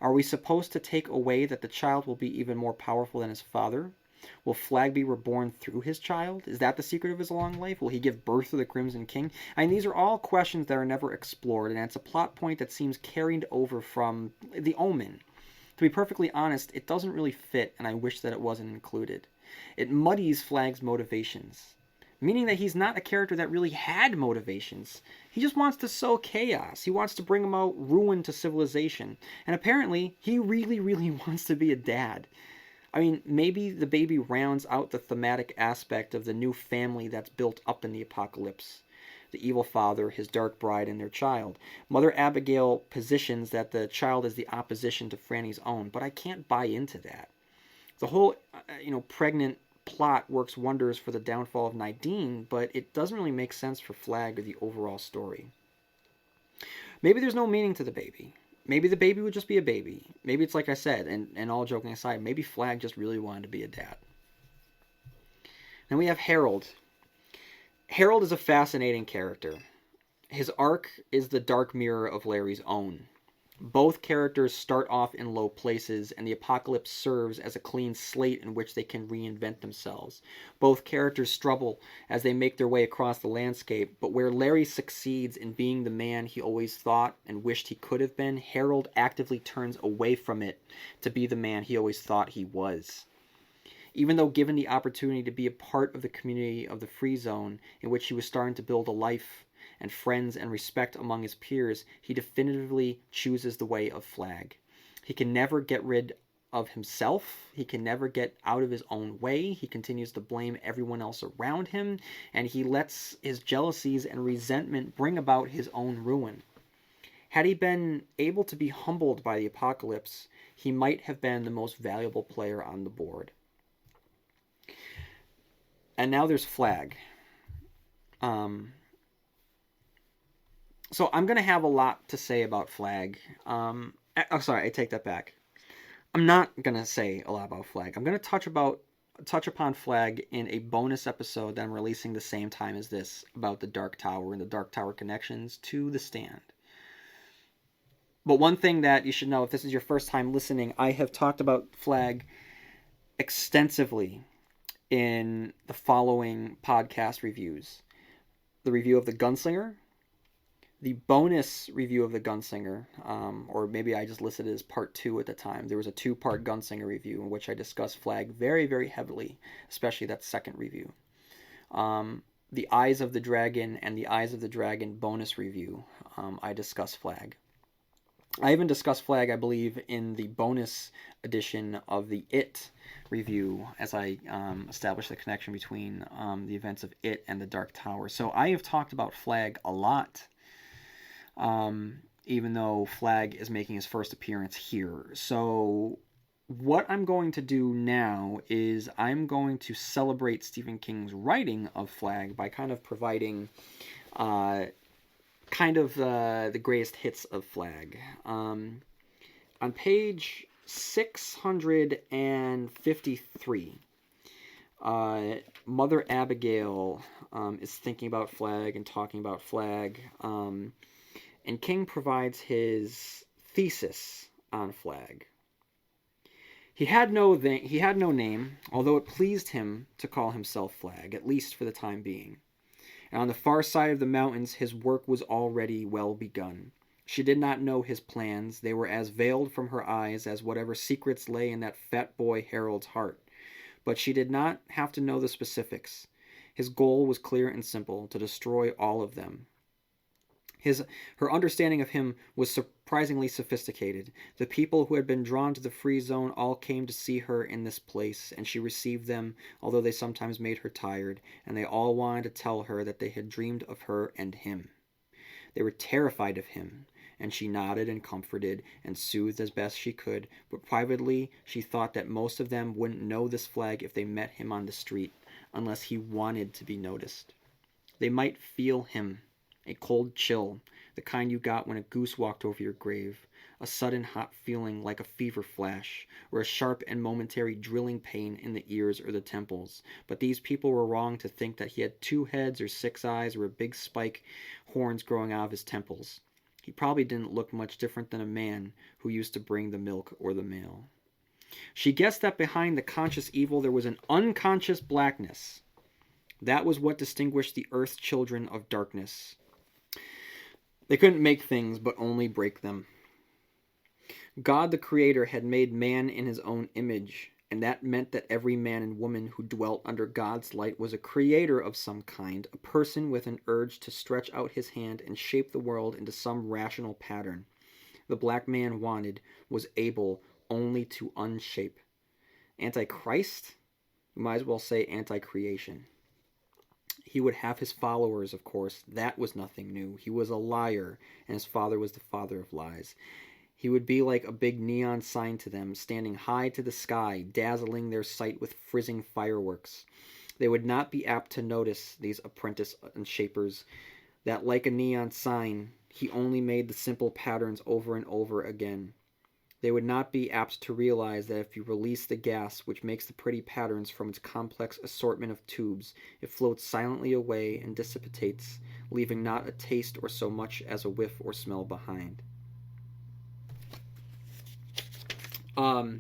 Are we supposed to take away that the child will be even more powerful than his father? Will Flag be reborn through his child? Is that the secret of his long life? Will he give birth to the Crimson King? I mean, these are all questions that are never explored, and it's a plot point that seems carried over from The Omen. To be perfectly honest, it doesn't really fit, and I wish that it wasn't included. It muddies Flag's motivations, meaning that he's not a character that really had motivations. He just wants to sow chaos. He wants to bring about ruin to civilization. And apparently, he really, really wants to be a dad. I mean, maybe the baby rounds out the thematic aspect of the new family that's built up in the apocalypse. The evil father, his dark bride, and their child. Mother Abigail positions that the child is the opposition to Franny's own, but I can't buy into that. The whole, pregnant plot works wonders for the downfall of Nadine, but it doesn't really make sense for Flag or the overall story. Maybe there's no meaning to the baby. Maybe the baby would just be a baby. Maybe it's like I said, and all joking aside, maybe Flag just really wanted to be a dad. Then we have Harold. Harold is a fascinating character. His arc is the dark mirror of Larry's own. Both characters start off in low places, and the apocalypse serves as a clean slate in which they can reinvent themselves. Both characters struggle as they make their way across the landscape, but where Larry succeeds in being the man he always thought and wished he could have been, Harold actively turns away from it to be the man he always thought he was. Even though given the opportunity to be a part of the community of the Free Zone, in which he was starting to build a life and friends and respect among his peers, he definitively chooses the way of Flag. He can never get rid of himself. He can never get out of his own way. He continues to blame everyone else around him, and he lets his jealousies and resentment bring about his own ruin. Had he been able to be humbled by the apocalypse, he might have been the most valuable player on the board. And now there's Flag. So I'm going to have a lot to say about Flag. Sorry, I take that back. I'm not going to say a lot about Flag. I'm going to touch upon Flag in a bonus episode that I'm releasing the same time as this about the Dark Tower and the Dark Tower connections to the Stand. But one thing that you should know, if this is your first time listening, I have talked about Flag extensively in the following podcast reviews. The review of The Gunslinger, the bonus review of The Gunslinger, or maybe I just listed it as part 2 at the time. There was a 2-part Gunslinger review in which I discussed Flag very, very heavily, especially that second review. The Eyes of the Dragon and the Eyes of the Dragon bonus review, I discuss Flag. I even discussed Flag, I believe, in the bonus edition of the It review, as I established the connection between the events of It and the Dark Tower. So I have talked about Flag a lot, even though Flag is making his first appearance here. So what I'm going to do now is I'm going to celebrate Stephen King's writing of Flag by kind of providing the greatest hits of Flag. On page 653, Mother Abigail is thinking about Flag and talking about Flag, and King provides his thesis on Flag. He had no name, although it pleased him to call himself Flag, at least for the time being. And on the far side of the mountains, his work was already well begun. She did not know his plans. They were as veiled from her eyes as whatever secrets lay in that fat boy Harold's heart. But she did not have to know the specifics. His goal was clear and simple, to destroy all of them. Her understanding of him was surprisingly sophisticated. The people who had been drawn to the Free Zone all came to see her in this place, and she received them, although they sometimes made her tired, and they all wanted to tell her that they had dreamed of her and him. They were terrified of him, and she nodded and comforted and soothed as best she could, but privately she thought that most of them wouldn't know this flag if they met him on the street, unless he wanted to be noticed. They might feel him, a cold chill, the kind you got when a goose walked over your grave, a sudden hot feeling like a fever flash, or a sharp and momentary drilling pain in the ears or the temples. But these people were wrong to think that he had 2 heads or 6 eyes or a big spike horns growing out of his temples. He probably didn't look much different than a man who used to bring the milk or the mail. She guessed that behind the conscious evil there was an unconscious blackness. That was what distinguished the earth children of darkness. They couldn't make things, but only break them. God the Creator had made man in his own image, and that meant that every man and woman who dwelt under God's light was a creator of some kind, a person with an urge to stretch out his hand and shape the world into some rational pattern. The black man was able only to unshape. Antichrist? You might as well say anti-creation. He would have his followers, of course. That was nothing new. He was a liar, and his father was the father of lies. He would be like a big neon sign to them, standing high to the sky, dazzling their sight with frizzing fireworks. They would not be apt to notice, these apprentice unshapers, that like a neon sign, he only made the simple patterns over and over again. They would not be apt to realize that if you release the gas which makes the pretty patterns from its complex assortment of tubes, it floats silently away and dissipates, leaving not a taste or so much as a whiff or smell behind. And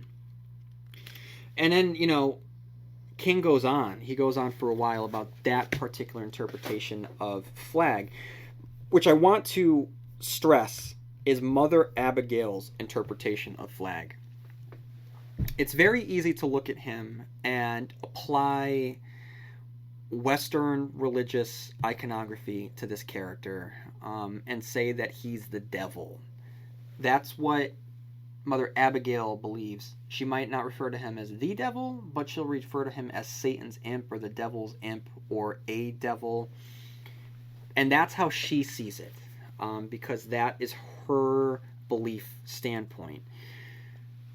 then, King goes on. He goes on for a while about that particular interpretation of flag, which I want to stress is Mother Abigail's interpretation of flag. It's very easy to look at him and apply Western religious iconography to this character and say that he's the devil. That's what Mother Abigail believes. She might not refer to him as the devil, but she'll refer to him as Satan's imp or the devil's imp or a devil. And that's how she sees it, because that is her belief standpoint.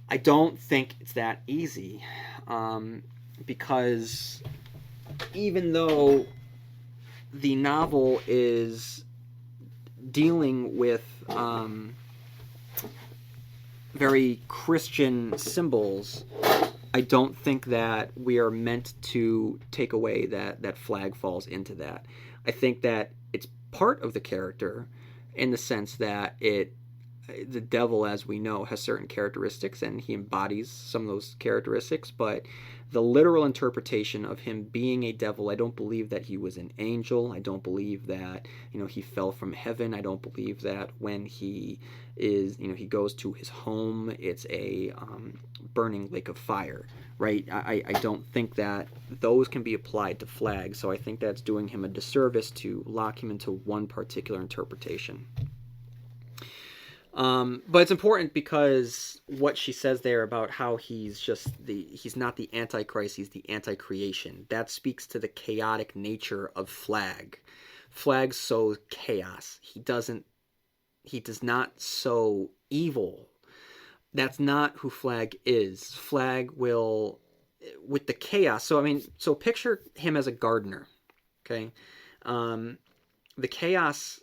I don't think it's that easy, because even though the novel is dealing with very Christian symbols, I don't think that we are meant to take away that flag falls into that. I think that it's part of the character in the sense that the devil, as we know, has certain characteristics and he embodies some of those characteristics, but the literal interpretation of him being a devil, I don't believe that he was an angel. I don't believe that, he fell from heaven. I don't believe that when he is, he goes to his home, it's a burning lake of fire, right? I don't think that those can be applied to flags, so I think that's doing him a disservice to lock him into one particular interpretation. But it's important because what she says there about how he's not the Antichrist, he's the anti-creation. That speaks to the chaotic nature of Flag. Flag sows chaos. He does not sow evil. That's not who Flag is. Flag will, with the chaos. So picture him as a gardener. Okay, the chaos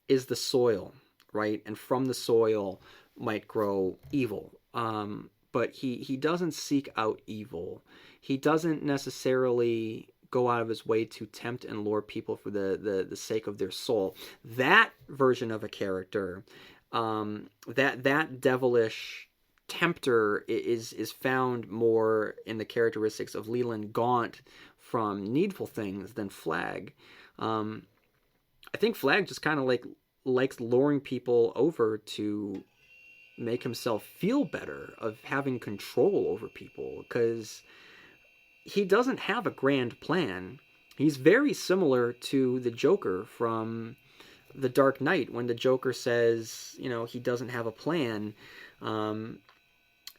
is the soil, right? And from the soil might grow evil. But he doesn't seek out evil. He doesn't necessarily go out of his way to tempt and lure people for the sake of their soul. That version of a character, that devilish tempter is found more in the characteristics of Leland Gaunt from Needful Things than Flag. I think Flag just kind of likes luring people over to make himself feel better, of having control over people, because he doesn't have a grand plan. He's very similar to the Joker from The Dark Knight, when the Joker says, he doesn't have a plan.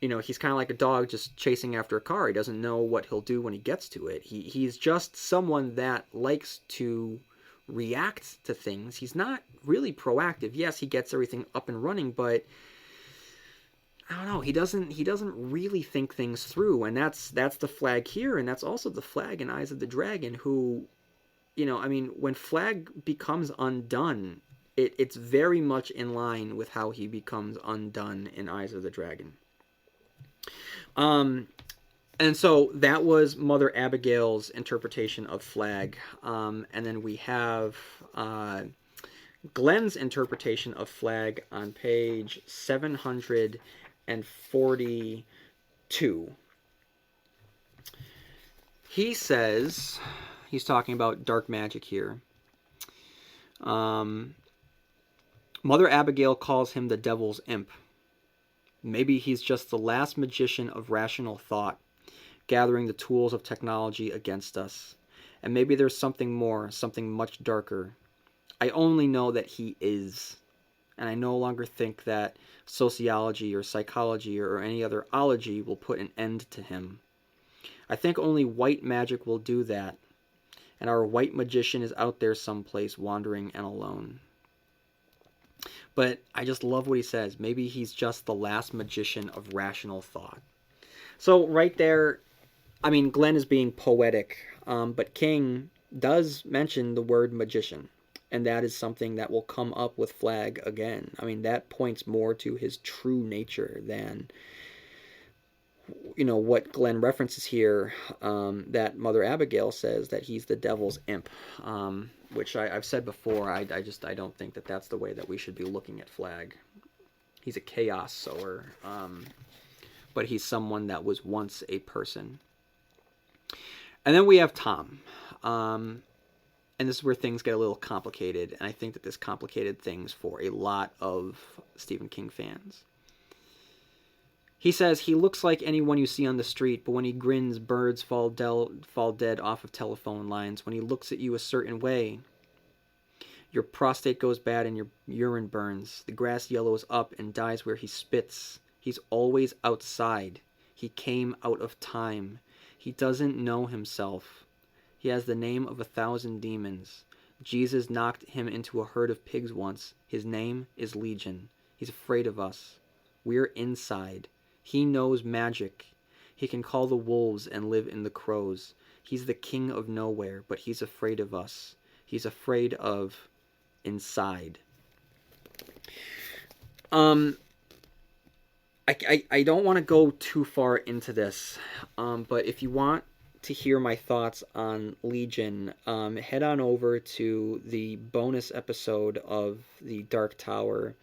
He's kind of like a dog just chasing after a car. He doesn't know what he'll do when he gets to it. He's just someone that likes to react to things. He's not really proactive. Yes, he gets everything up and running, but I don't know. He doesn't really think things through, and that's the Flag here, and that's also the Flag in Eyes of the Dragon. Who, I mean, when Flag becomes undone, it's very much in line with how he becomes undone in Eyes of the Dragon. And so that was Mother Abigail's interpretation of Flag. And then we have Glenn's interpretation of Flag on page 742. He says, he's talking about dark magic here. Mother Abigail calls him the devil's imp. Maybe he's just the last magician of rational thought, gathering the tools of technology against us. And maybe there's something more, something much darker. I only know that he is. And I no longer think that sociology or psychology or any other ology will put an end to him. I think only white magic will do that. And our white magician is out there someplace, wandering and alone. But I just love what he says. Maybe he's just the last magician of rational thought. So right there, I mean, Glenn is being poetic, but King does mention the word magician, and that is something that will come up with Flag again. I mean, that points more to his true nature than, what Glenn references here, that Mother Abigail says that he's the devil's imp, which I've said before. I don't think that that's the way that we should be looking at Flag. He's a chaos sower, but he's someone that was once a person. And then we have Tom. And this is where things get a little complicated. And I think that this complicated things for a lot of Stephen King fans. He says, he looks like anyone you see on the street, but when he grins, birds fall dead off of telephone lines. When he looks at you a certain way, your prostate goes bad and your urine burns. The grass yellows up and dies where he spits. He's always outside. He came out of time. He doesn't know himself. He has the name of 1,000 demons. Jesus knocked him into a herd of pigs once. His name is Legion. He's afraid of us. We're inside. He knows magic. He can call the wolves and live in the crows. He's the king of nowhere, but he's afraid of us. He's afraid of inside. I don't want to go too far into this, but if you want to hear my thoughts on Legion, head on over to the bonus episode of the Dark Tower,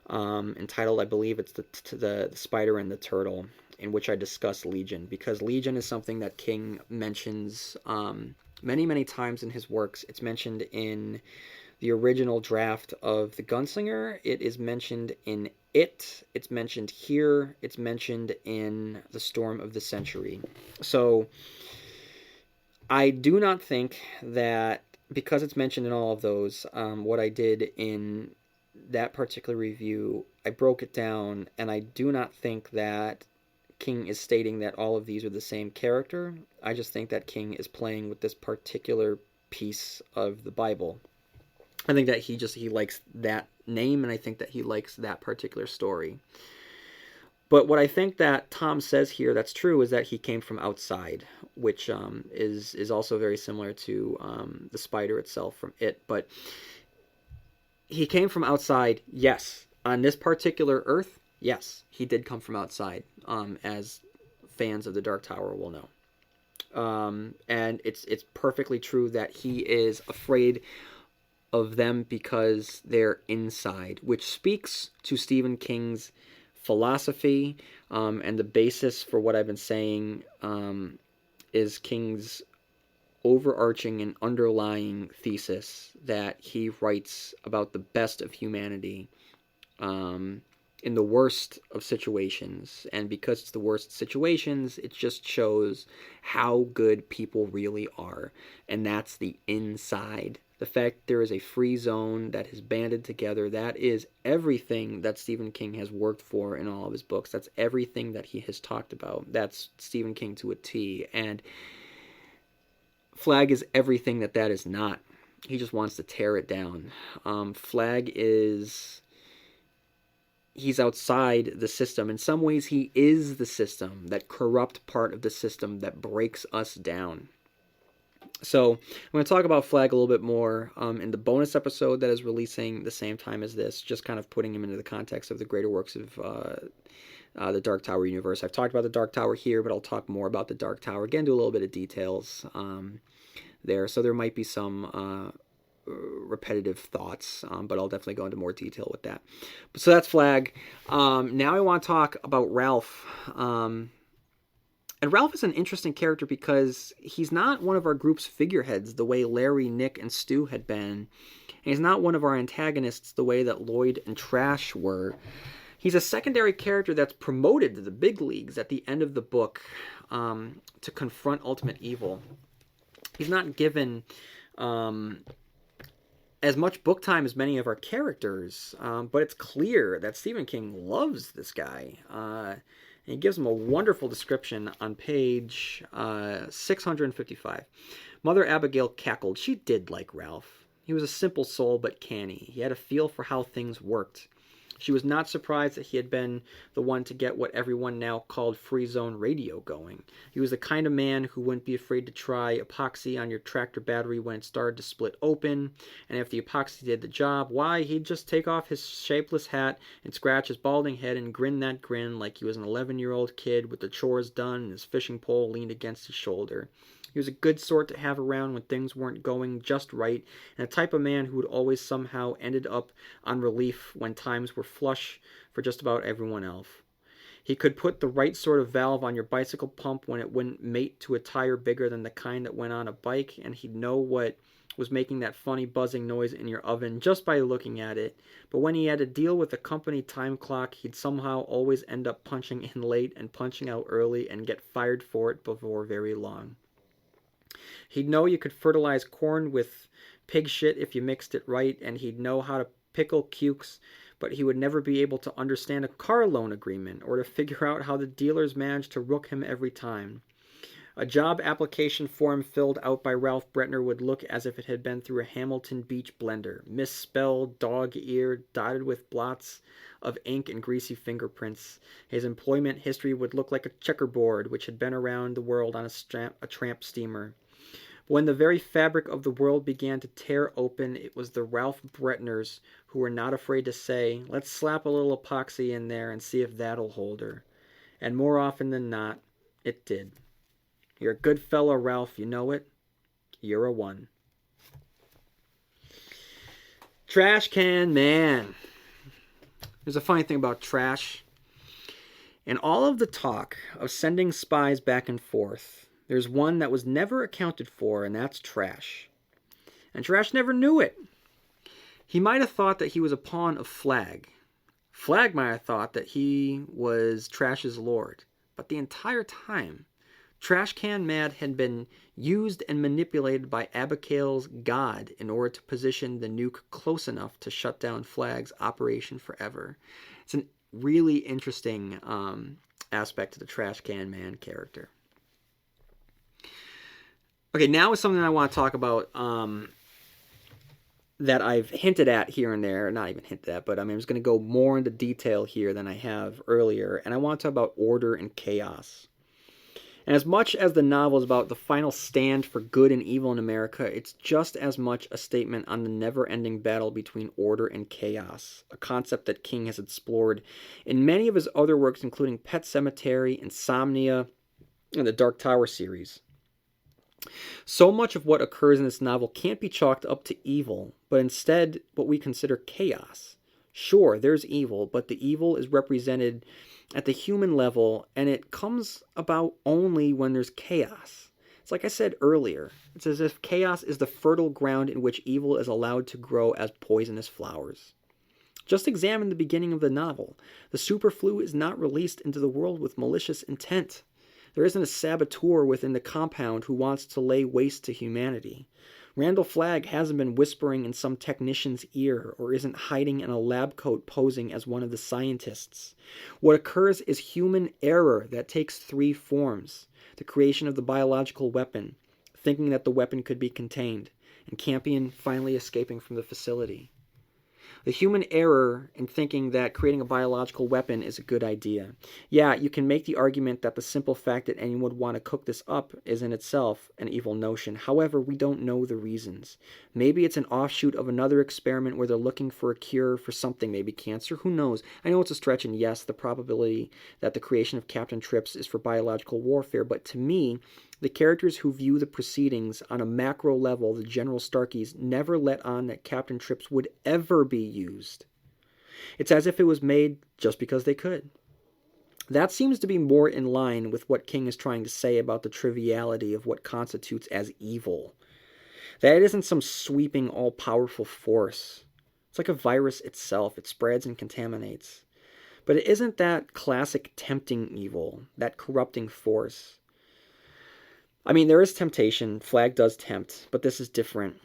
entitled, I believe it's the Spider and the Turtle, in which I discuss Legion, because Legion is something that King mentions many, many times in his works. It's mentioned in the original draft of The Gunslinger. It is mentioned in It's mentioned here. It's mentioned in The Storm of the Century. So I do not think that, because it's mentioned in all of those, what I did in that particular review, I broke it down, and I do not think that King is stating that all of these are the same character. I just think that King is playing with this particular piece of the Bible. I think that he likes that name, and I think that he likes that particular story. But what I think that Tom says here that's true is that he came from outside, which is also very similar to the spider itself from It. But he came from outside, yes. On this particular Earth, yes, he did come from outside, as fans of the Dark Tower will know. And it's perfectly true that he is afraid of them because they're inside, which speaks to Stephen King's philosophy, and the basis for what I've been saying is King's overarching and underlying thesis that he writes about the best of humanity in the worst of situations. And because it's the worst situations, it just shows how good people really are. And that's the inside. The fact there is a free zone that is banded together, that is everything that Stephen King has worked for in all of his books. That's everything that he has talked about. That's Stephen King to a T. And Flag is everything that is not. He just wants to tear it down. Flag he's outside the system. In some ways, he is the system, that corrupt part of the system that breaks us down. So I'm going to talk about Flag a little bit more in the bonus episode that is releasing the same time as this, just kind of putting him into the context of the greater works of the Dark Tower universe. I've talked about the Dark Tower here, but I'll talk more about the Dark Tower. Again, do a little bit of details there. So there might be some repetitive thoughts, but I'll definitely go into more detail with that. So that's Flag. Now I want to talk about Ralph. And Ralph is an interesting character because he's not one of our group's figureheads the way Larry, Nick, and Stu had been. And he's not one of our antagonists the way that Lloyd and Trash were. He's a secondary character that's promoted to the big leagues at the end of the book to confront ultimate evil. He's not given as much book time as many of our characters, but it's clear that Stephen King loves this guy. And he gives him a wonderful description on page 655. Mother Abigail cackled. She did like Ralph. He was a simple soul, but canny. He had a feel for how things worked. She was not surprised that he had been the one to get what everyone now called free zone radio going. He was the kind of man who wouldn't be afraid to try epoxy on your tractor battery when it started to split open, and if the epoxy did the job, why, he'd just take off his shapeless hat and scratch his balding head and grin that grin like he was an 11-year-old kid with the chores done and his fishing pole leaned against his shoulder. He was a good sort to have around when things weren't going just right, and a type of man who would always somehow ended up on relief when times were flush for just about everyone else. He could put the right sort of valve on your bicycle pump when it wouldn't mate to a tire bigger than the kind that went on a bike, and he'd know what was making that funny buzzing noise in your oven just by looking at it. But when he had to deal with the company time clock, he'd somehow always end up punching in late and punching out early and get fired for it before very long. He'd know you could fertilize corn with pig shit if you mixed it right, and he'd know how to pickle cukes, but he would never be able to understand a car loan agreement or to figure out how the dealers managed to rook him every time. A job application form filled out by Ralph Bretner would look as if it had been through a Hamilton Beach blender, misspelled, dog-eared, dotted with blots of ink and greasy fingerprints. His employment history would look like a checkerboard which had been around the world on a tramp steamer. When the very fabric of the world began to tear open, it was the Ralph Bretners who were not afraid to say, let's slap a little epoxy in there and see if that'll hold her. And more often than not, it did. You're a good fellow, Ralph, you know it. You're a one. Trash Can Man. There's a funny thing about Trash. In all of the talk of sending spies back and forth, there's one that was never accounted for, and that's Trash. And Trash never knew it. He might have thought that he was a pawn of Flag. Flag might have thought that he was Trash's lord. But the entire time, Trash Can Mad had been used and manipulated by Abigail's God in order to position the nuke close enough to shut down Flag's operation forever. It's a really interesting aspect to the Trash Can Man character. Okay, now is something I want to talk about that I've hinted at here and there. Not even hinted at, but I'm just going to go more into detail here than I have earlier. And I want to talk about order and chaos. And as much as the novel is about the final stand for good and evil in America, it's just as much a statement on the never-ending battle between order and chaos, a concept that King has explored in many of his other works, including Pet Sematary, Insomnia, and the Dark Tower series. So much of what occurs in this novel can't be chalked up to evil, but instead what we consider chaos. Sure, there's evil, but the evil is represented at the human level, and it comes about only when there's chaos. It's like I said earlier, it's as if chaos is the fertile ground in which evil is allowed to grow as poisonous flowers. Just examine the beginning of the novel. The superflu is not released into the world with malicious intent. There isn't a saboteur within the compound who wants to lay waste to humanity. Randall Flagg hasn't been whispering in some technician's ear or isn't hiding in a lab coat posing as one of the scientists. What occurs is human error that takes three forms. The creation of the biological weapon, thinking that the weapon could be contained, and Campion finally escaping from the facility. The human error in thinking that creating a biological weapon is a good idea. Yeah, you can make the argument that the simple fact that anyone would want to cook this up is in itself an evil notion. However, we don't know the reasons. Maybe it's an offshoot of another experiment where they're looking for a cure for something, maybe cancer, who knows? I know it's a stretch, and yes, the probability that the creation of Captain Trips is for biological warfare, but to me, the characters who view the proceedings on a macro level, the General Starkies, never let on that Captain Trips would ever be used. It's as if it was made just because they could. That seems to be more in line with what King is trying to say about the triviality of what constitutes as evil. That it isn't some sweeping, all-powerful force. It's like a virus itself. It spreads and contaminates. But it isn't that classic tempting evil, that corrupting force. I mean, there is temptation. Flag does tempt, but this is different.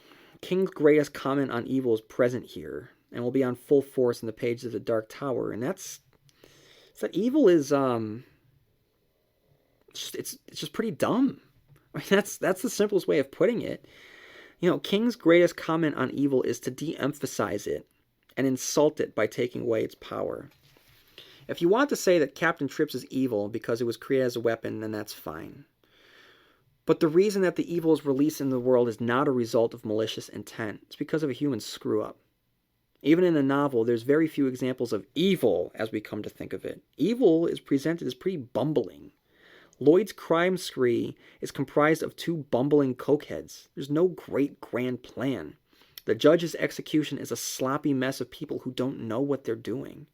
King's greatest comment on evil is present here, and will be on full force in the pages of the Dark Tower, and it's that evil is it's just pretty dumb. I mean, that's the simplest way of putting it. You know, King's greatest comment on evil is to de-emphasize it and insult it by taking away its power. If you want to say that Captain Trips is evil because it was created as a weapon, then that's fine. But the reason that the evil is released in the world is not a result of malicious intent. It's because of a human screw-up. Even in a novel, there's very few examples of evil as we come to think of it. Evil is presented as pretty bumbling. Lloyd's crime spree is comprised of two bumbling cokeheads. There's no great grand plan. The judge's execution is a sloppy mess of people who don't know what they're doing.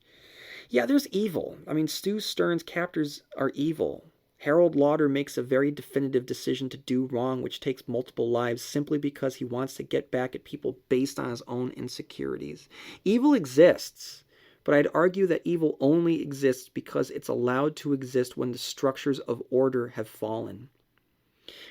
Yeah, there's evil. I mean, Stu Stern's captors are evil. Harold Lauder makes a very definitive decision to do wrong, which takes multiple lives simply because he wants to get back at people based on his own insecurities. Evil exists, but I'd argue that evil only exists because it's allowed to exist when the structures of order have fallen.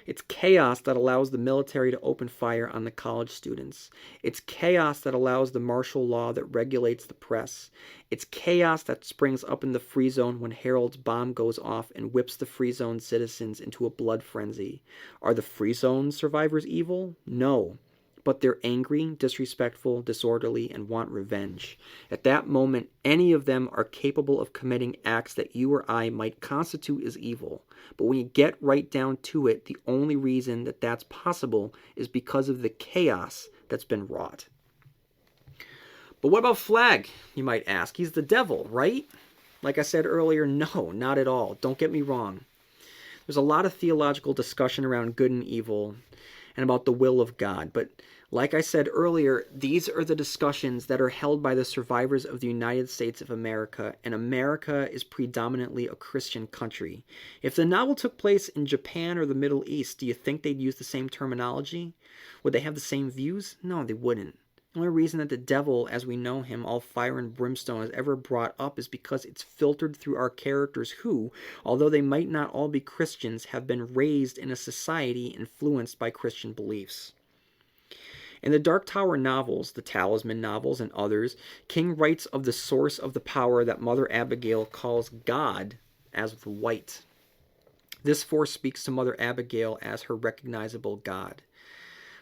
It's chaos that allows the military to open fire on the college students. It's chaos that allows the martial law that regulates the press. It's chaos that springs up in the free zone when Harold's bomb goes off and whips the free zone citizens into a blood frenzy. Are the free zone survivors evil? No. But they're angry, disrespectful, disorderly, and want revenge. At that moment, any of them are capable of committing acts that you or I might constitute as evil. But when you get right down to it, the only reason that that's possible is because of the chaos that's been wrought. But what about Flag, you might ask? He's the devil, right? Like I said earlier, no, not at all. Don't get me wrong. There's a lot of theological discussion around good and evil and about the will of God, but like I said earlier, these are the discussions that are held by the survivors of the United States of America, and America is predominantly a Christian country. If the novel took place in Japan or the Middle East, do you think they'd use the same terminology? Would they have the same views? No, they wouldn't. The only reason that the devil, as we know him, all fire and brimstone, is ever brought up is because it's filtered through our characters who, although they might not all be Christians, have been raised in a society influenced by Christian beliefs. In the Dark Tower novels, the Talisman novels, and others, King writes of the source of the power that Mother Abigail calls God as the White. This force speaks to Mother Abigail as her recognizable God.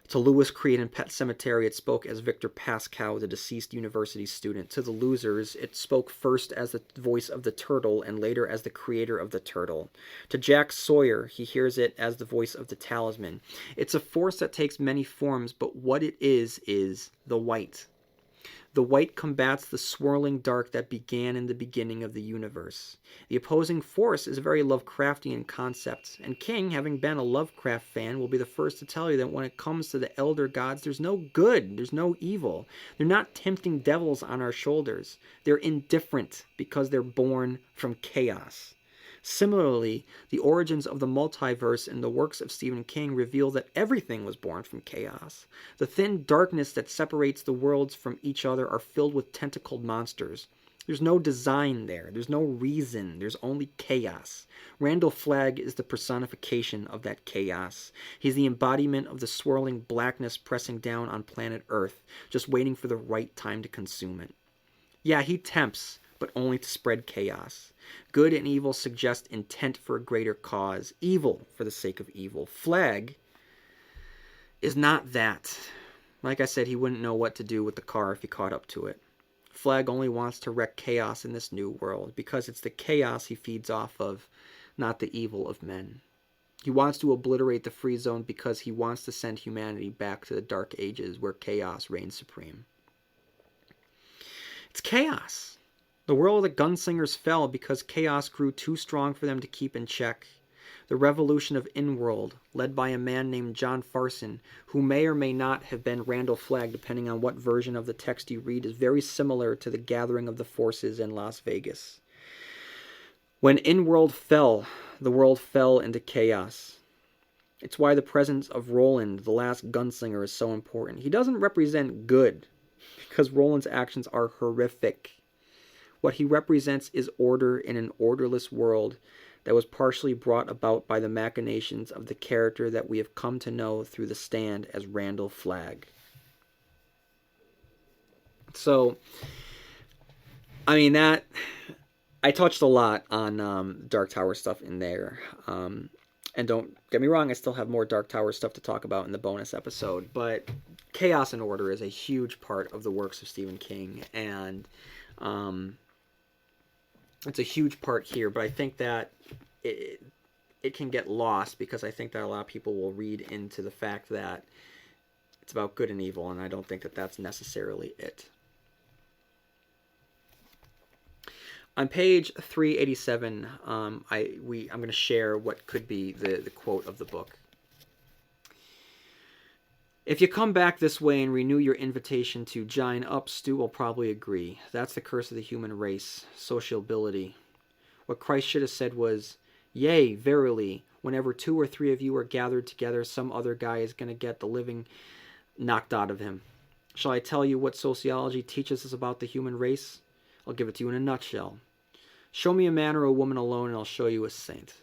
To Lewis Creed in Pet Sematary, it spoke as Victor Pascow, the deceased university student. To the losers, it spoke first as the voice of the turtle and later as the creator of the turtle. To Jack Sawyer, he hears it as the voice of the talisman. It's a force that takes many forms, but what it is the white. The white combats the swirling dark that began in the beginning of the universe. The opposing force is a very Lovecraftian concept, and King, having been a Lovecraft fan, will be the first to tell you that when it comes to the elder gods, there's no good, there's no evil. They're not tempting devils on our shoulders. They're indifferent because they're born from chaos. Similarly, the origins of the multiverse in the works of Stephen King reveal that everything was born from chaos. The thin darkness that separates the worlds from each other are filled with tentacled monsters. There's no design there. There's no reason. There's only chaos. Randall Flagg is the personification of that chaos. He's the embodiment of the swirling blackness pressing down on planet Earth, just waiting for the right time to consume it. Yeah, he tempts, but only to spread chaos. Good and evil suggest intent for a greater cause, evil for the sake of evil. Flag is not that. Like I said, he wouldn't know what to do with the car if he caught up to it. Flag only wants to wreak chaos in this new world because it's the chaos he feeds off of, not the evil of men. He wants to obliterate the free zone because he wants to send humanity back to the dark ages where chaos reigns supreme. It's chaos. The world of the gunslingers fell because chaos grew too strong for them to keep in check. The revolution of Inworld, led by a man named John Farson, who may or may not have been Randall Flagg depending on what version of the text you read, is very similar to the gathering of the forces in Las Vegas. When Inworld fell, the world fell into chaos. It's why the presence of Roland, the last gunslinger, is so important. He doesn't represent good, because Roland's actions are horrific. What he represents is order in an orderless world that was partially brought about by the machinations of the character that we have come to know through The Stand as Randall Flagg. So, I mean, that... I touched a lot on Dark Tower stuff in there. And don't get me wrong, I still have more Dark Tower stuff to talk about in the bonus episode. But chaos and order is a huge part of the works of Stephen King. And it's a huge part here. But I think that it can get lost because I think that a lot of people will read into the fact that it's about good and evil. And I don't think that that's necessarily it. On page 387, I'm going to share what could be the quote of the book. If you come back this way and renew your invitation to join up, Stu will probably agree. That's the curse of the human race, sociability. What Christ should have said was, yea, verily, whenever 2 or 3 of you are gathered together, some other guy is going to get the living knocked out of him. Shall I tell you what sociology teaches us about the human race? I'll give it to you in a nutshell. Show me a man or a woman alone and I'll show you a saint.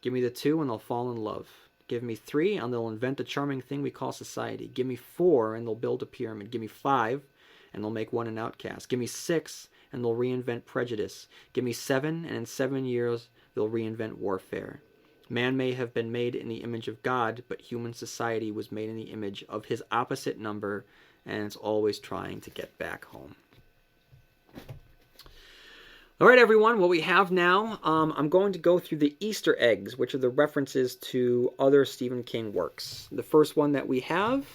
Give me the 2 and they'll fall in love. Give me 3 and they'll invent the charming thing we call society. Give me 4 and they'll build a pyramid. Give me 5 and they'll make one an outcast. Give me 6 and they'll reinvent prejudice. Give me 7 and in 7 years they'll reinvent warfare. Man may have been made in the image of God, but human society was made in the image of his opposite number, and it's always trying to get back home. All right, everyone, what we have now, I'm going to go through the Easter eggs, which are the references to other Stephen King works. The first one that we have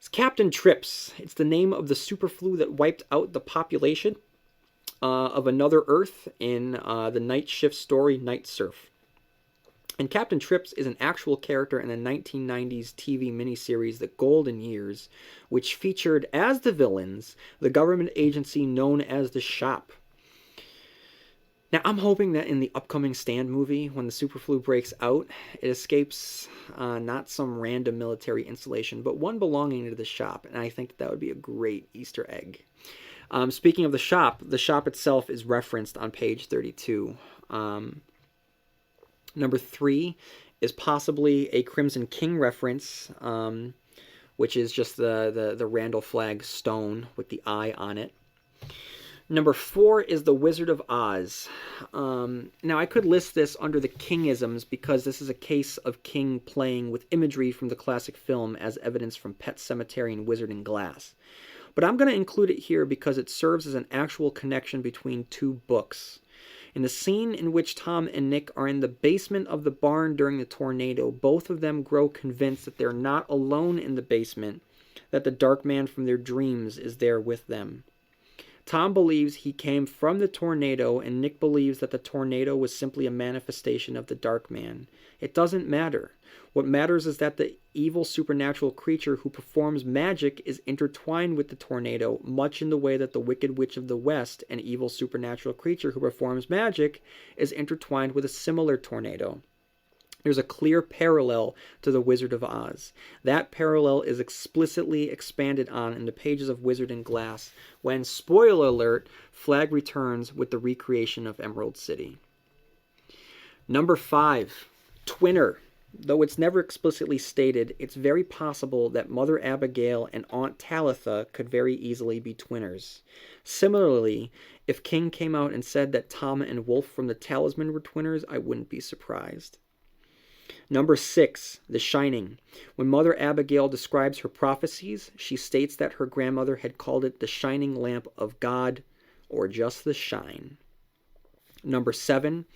is Captain Trips. It's the name of the superflu that wiped out the population of another Earth in the night shift story Night Surf. And Captain Trips is an actual character in the 1990s TV miniseries The Golden Years, which featured as the villains the government agency known as the Shop. Now, I'm hoping that in the upcoming Stand movie, when the superflu breaks out, it escapes not some random military installation, but one belonging to the Shop, and I think that would be a great Easter egg. Speaking of the Shop itself is referenced on page 32. Number 3 is possibly a Crimson King reference, which is just the Randall Flagg stone with the eye on it. Number 4 is the Wizard of Oz. Now, I could list this under the Kingisms because this is a case of King playing with imagery from the classic film as evidence from Pet Sematary and Wizard in Glass. But I'm going to include it here because it serves as an actual connection between 2 books. In the scene in which Tom and Nick are in the basement of the barn during the tornado, both of them grow convinced that they're not alone in the basement, that the dark man from their dreams is there with them. Tom believes he came from the tornado, and Nick believes that the tornado was simply a manifestation of the dark man. It doesn't matter. What matters is that the evil supernatural creature who performs magic is intertwined with the tornado, much in the way that the Wicked Witch of the West, an evil supernatural creature who performs magic, is intertwined with a similar tornado. There's a clear parallel to the Wizard of Oz. That parallel is explicitly expanded on in the pages of Wizard in Glass when, spoiler alert, Flagg returns with the recreation of Emerald City. Number 5, Twinner. Though it's never explicitly stated, it's very possible that Mother Abigail and Aunt Talitha could very easily be twinners. Similarly, if King came out and said that Tom and Wolf from the Talisman were twinners, I wouldn't be surprised. Number 6, The Shining. When Mother Abigail describes her prophecies, she states that her grandmother had called it the shining lamp of God, or just the shine. Number 7,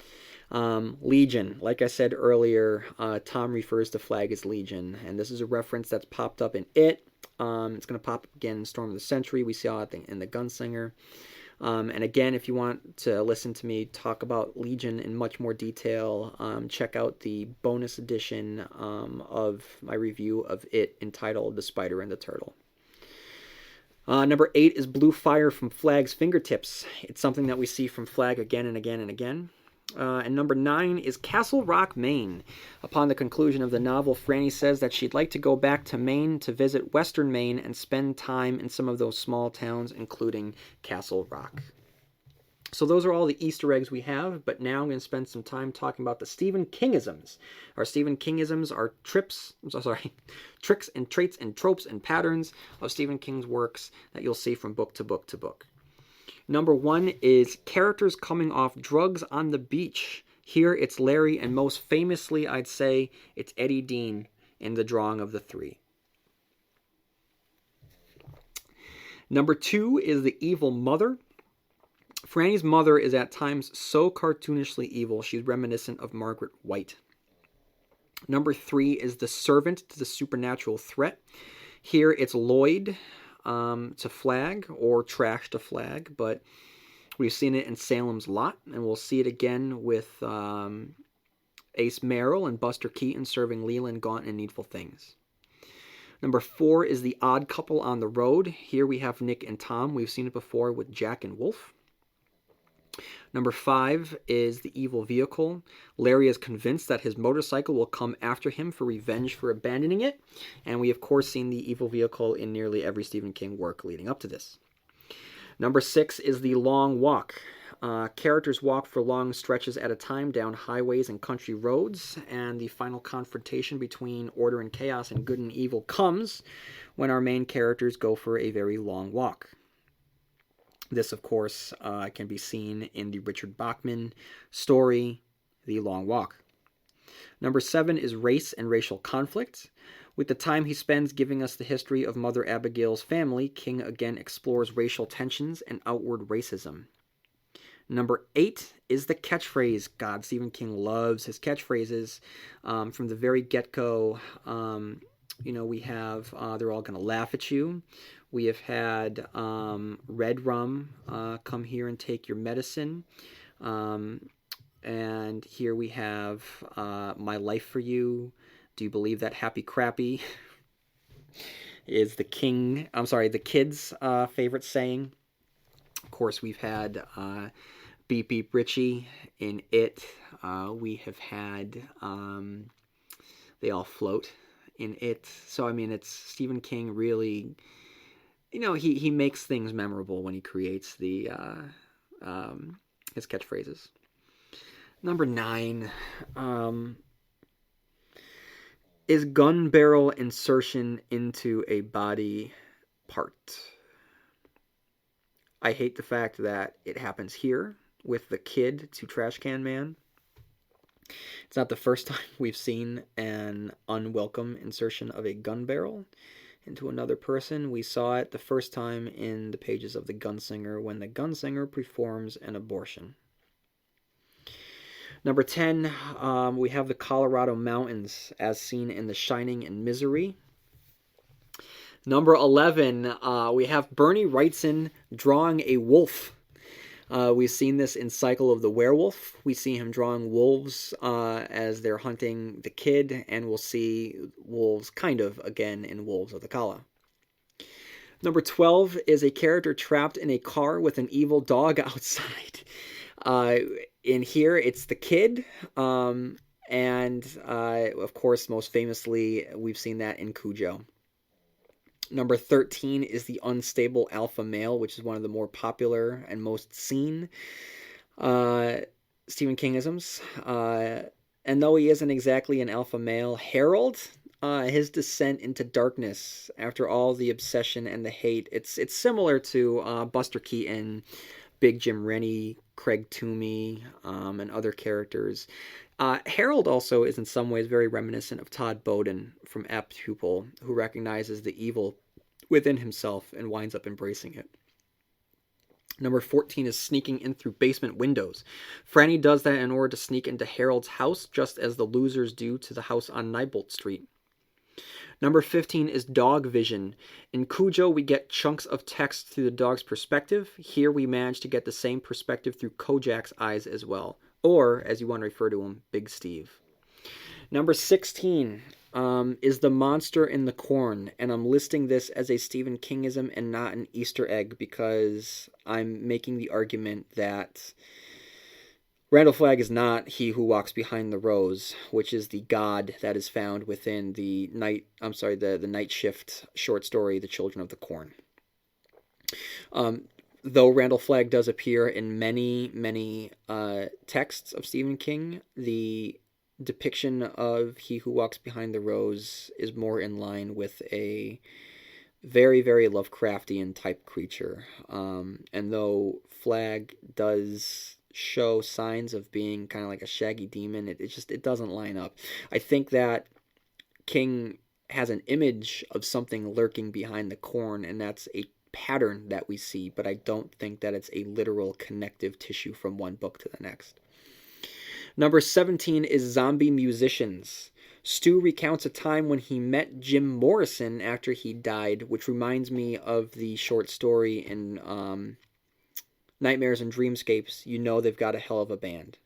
Legion. Like I said earlier, Tom refers to Flag as Legion, and this is a reference that's popped up in It. It's going to pop up again in Storm of the Century. We saw it in The Gunslinger. And again, if you want to listen to me talk about Legion in much more detail, check out the bonus edition of my review of It entitled The Spider and the Turtle. Number 8 is Blue Fire from Flag's Fingertips. It's something that we see from Flag again and again and again. And number 9 is Castle Rock, Maine. Upon the conclusion of the novel, Franny says that she'd like to go back to Maine to visit Western Maine and spend time in some of those small towns, including Castle Rock. So those are all the Easter eggs we have, but now I'm going to spend some time talking about the Stephen Kingisms. Our Stephen Kingisms are tricks and traits and tropes and patterns of Stephen King's works that you'll see from book to book to book. Number 1 is characters coming off drugs on the beach. Here it's Larry, and most famously, I'd say, it's Eddie Dean in The Drawing of the Three. Number 2 is the evil mother. Franny's mother is at times so cartoonishly evil, she's reminiscent of Margaret White. Number 3 is the servant to the supernatural threat. Here it's Lloyd to Flag, or Trash to Flag, but we've seen it in Salem's Lot, and we'll see it again with Ace Merrill and Buster Keaton serving Leland, Gaunt, and Needful Things. Number 4 is the odd couple on the road. Here we have Nick and Tom. We've seen it before with Jack and Wolf. Number 5 is the evil vehicle. Larry is convinced that his motorcycle will come after him for revenge for abandoning it. And we, of course, seen the evil vehicle in nearly every Stephen King work leading up to this. Number 6 is the long walk. Characters walk for long stretches at a time down highways and country roads, and the final confrontation between order and chaos and good and evil comes when our main characters go for a very long walk. This, of course, can be seen in the Richard Bachman story, The Long Walk. Number 7 is race and racial conflict. With the time he spends giving us the history of Mother Abigail's family, King again explores racial tensions and outward racism. Number 8 is the catchphrase. God, Stephen King loves his catchphrases. From the very get-go, we have they're all going to laugh at you. We have had Red Rum come here and take your medicine. And here we have My Life for You. Do you believe that happy crappy is the kids' favorite saying. Of course, we've had Beep Beep Richie in It. We have had They All Float in It. So, I mean, it's Stephen King really, he makes things memorable when he creates his catchphrases. Number 9 is gun barrel insertion into a body part. I hate the fact that it happens here with the kid to Trash Can Man. It's not the first time we've seen an unwelcome insertion of a gun barrel into another person. We saw it the first time in the pages of The Gunslinger when the gunslinger performs an abortion. Number 10, we have the Colorado Mountains as seen in The Shining and Misery. Number 11, we have Bernie Wrightson drawing a wolf. We've seen this in Cycle of the Werewolf. We see him drawing wolves as they're hunting the kid, and we'll see wolves kind of again in Wolves of the Kala. Number 12 is a character trapped in a car with an evil dog outside. In here, it's the kid, and of course, most famously, we've seen that in Cujo. Number 13 is the unstable alpha male, which is one of the more popular and most seen Stephen Kingisms. And though he isn't exactly an alpha male, Harold, his descent into darkness after all the obsession and the hate, it's similar to Buster Keaton Big Jim Rennie, Craig Toomey, and other characters. Harold also is in some ways very reminiscent of Todd Bowden from Apt Pupil, who recognizes the evil within himself and winds up embracing it. Number 14 is sneaking in through basement windows. Franny does that in order to sneak into Harold's house, just as the losers do to the house on Neibolt Street. Number 15 is dog vision. In Cujo, we get chunks of text through the dog's perspective. Here we manage to get the same perspective through Kojak's eyes as well. Or, as you want to refer to him, Big Steve. Number 16 is the monster in the corn. And I'm listing this as a Stephen Kingism and not an Easter egg because I'm making the argument that Randall Flagg is not he who walks behind the rose, which is the god that is found within the Night Shift short story, The Children of the Corn. Though Randall Flagg does appear in many texts of Stephen King, the depiction of he who walks behind the rose is more in line with a very, very Lovecraftian type creature. And though Flagg does show signs of being kind of like a shaggy demon, it doesn't line up. I think that King has an image of something lurking behind the corn, and that's a pattern that we see, but I don't think that it's a literal connective tissue from one book to the next. Number 17 is zombie musicians. Stu recounts a time when he met Jim Morrison after he died, which reminds me of the short story in Nightmares and Dreamscapes. You know they've got a hell of a band.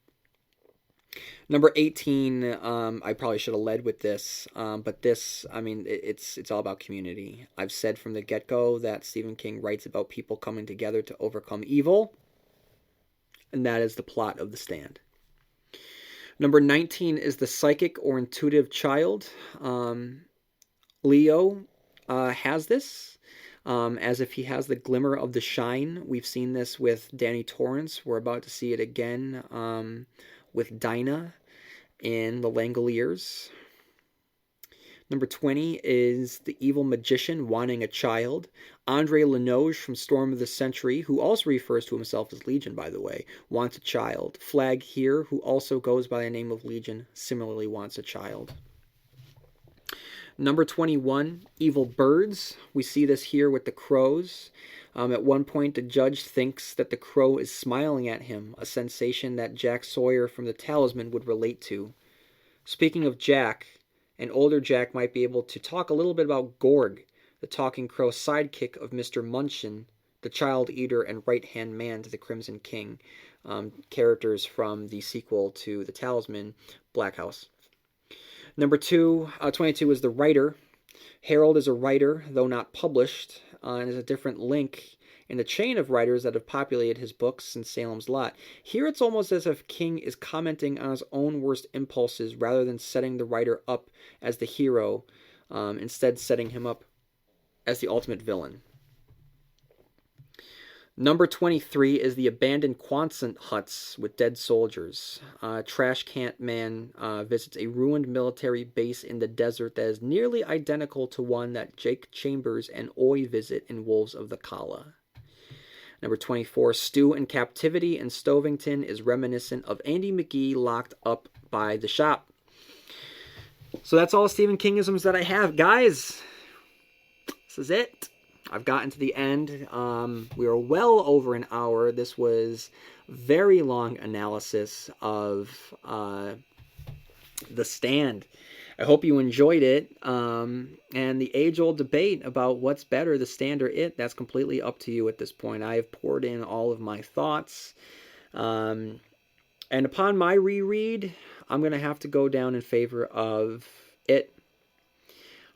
Number 18, I probably should have led with this, but this, I mean, it's all about community. I've said from the get-go that Stephen King writes about people coming together to overcome evil, and that is the plot of The Stand. Number 19 is the psychic or intuitive child. Leo has this, as if he has the glimmer of the shine. We've seen this with Danny Torrance. We're about to see it again with Dinah in The Langoliers. Number 20 is the evil magician wanting a child. Andre Lenoge from Storm of the Century, who also refers to himself as Legion, by the way, wants a child. Flagg here, who also goes by the name of Legion, similarly wants a child. Number 21, evil birds. We see this here with the crows. At one point, the judge thinks that the crow is smiling at him, a sensation that Jack Sawyer from The Talisman would relate to. Speaking of Jack, an older Jack might be able to talk a little bit about Gorg, the talking crow sidekick of Mr. Munchin, the child eater and right-hand man to the Crimson King, characters from the sequel to The Talisman, Black House. Number 22 is the writer. Harold is a writer, though not published, and is a different link in the chain of writers that have populated his books since Salem's Lot. Here it's almost as if King is commenting on his own worst impulses rather than setting the writer up as the hero, instead setting him up as the ultimate villain. Number 23 is the abandoned Quonset huts with dead soldiers. Trash Can Man visits a ruined military base in the desert that is nearly identical to one that Jake Chambers and Oi visit in Wolves of the Kala. Number 24, Stu in Captivity in Stovington is reminiscent of Andy McGee locked up by the shop. So that's all Stephen Kingisms that I have. Guys, this is it. I've gotten to the end. We are well over an hour. This was very long analysis of The Stand. I hope you enjoyed it. And the age-old debate about what's better, The Stand or It, that's completely up to you at this point. I have poured in all of my thoughts. And upon my reread, I'm going to have to go down in favor of It.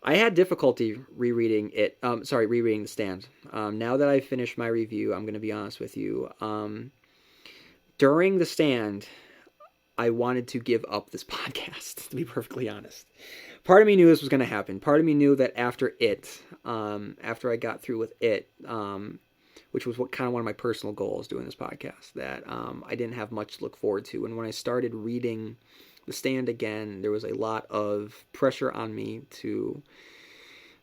I had difficulty rereading The Stand. Now that I've finished my review, I'm going to be honest with you. During The Stand, I wanted to give up this podcast, to be perfectly honest. Part of me knew this was going to happen. Part of me knew that after I got through with It, which was kind of one of my personal goals doing this podcast, that I didn't have much to look forward to. And when I started reading The Stand again, there was a lot of pressure on me to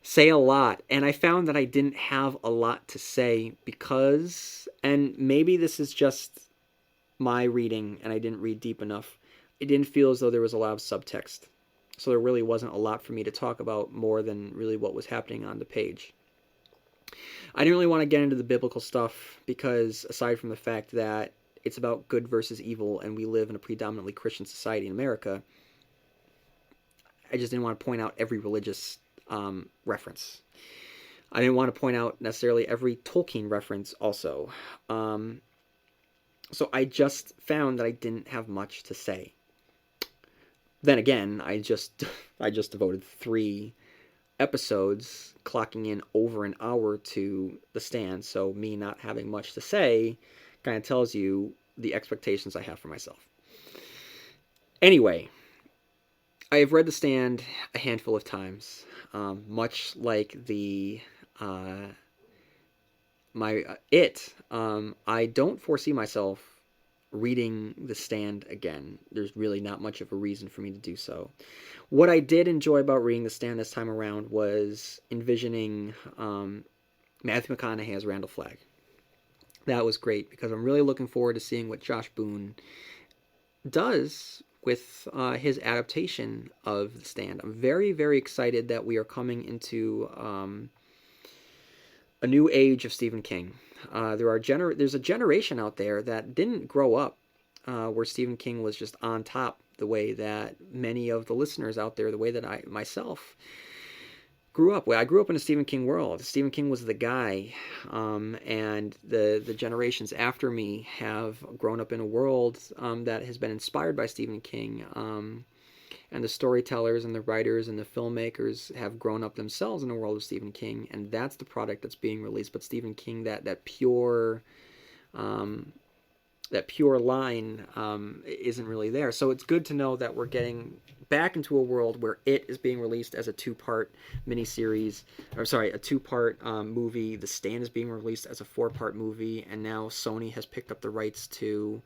say a lot. And I found that I didn't have a lot to say because, and maybe this is just my reading and I didn't read deep enough, it didn't feel as though there was a lot of subtext. So there really wasn't a lot for me to talk about more than really what was happening on the page. I didn't really want to get into the biblical stuff because, aside from the fact that it's about good versus evil and we live in a predominantly Christian society in America, I just didn't want to point out every religious reference. I didn't want to point out necessarily every Tolkien reference also. So I just found that I didn't have much to say. Then again, I just devoted 3 episodes, clocking in over an hour to The Stand. So me not having much to say kind of tells you the expectations I have for myself. Anyway, I have read The Stand a handful of times, much like the I don't foresee myself reading The Stand again. There's really not much of a reason for me to do so. What I did enjoy about reading The Stand this time around was envisioning Matthew McConaughey as Randall Flagg. That was great because I'm really looking forward to seeing what Josh Boone does with his adaptation of The Stand. I'm very, very excited that we are coming into a new age of Stephen King. There's a generation out there that didn't grow up where Stephen King was just on top the way that many of the listeners out there, the way that I myself grew up. Well, I grew up in a Stephen King world. Stephen King was the guy, and the generations after me have grown up in a world that has been inspired by Stephen King. And the storytellers and the writers and the filmmakers have grown up themselves in the world of Stephen King, and that's the product that's being released. But Stephen King, that pure line isn't really there. So it's good to know that we're getting back into a world where It is being released as a 2-part miniseries, or sorry, a 2-part movie. The Stand is being released as a 4-part movie, and now Sony has picked up the rights to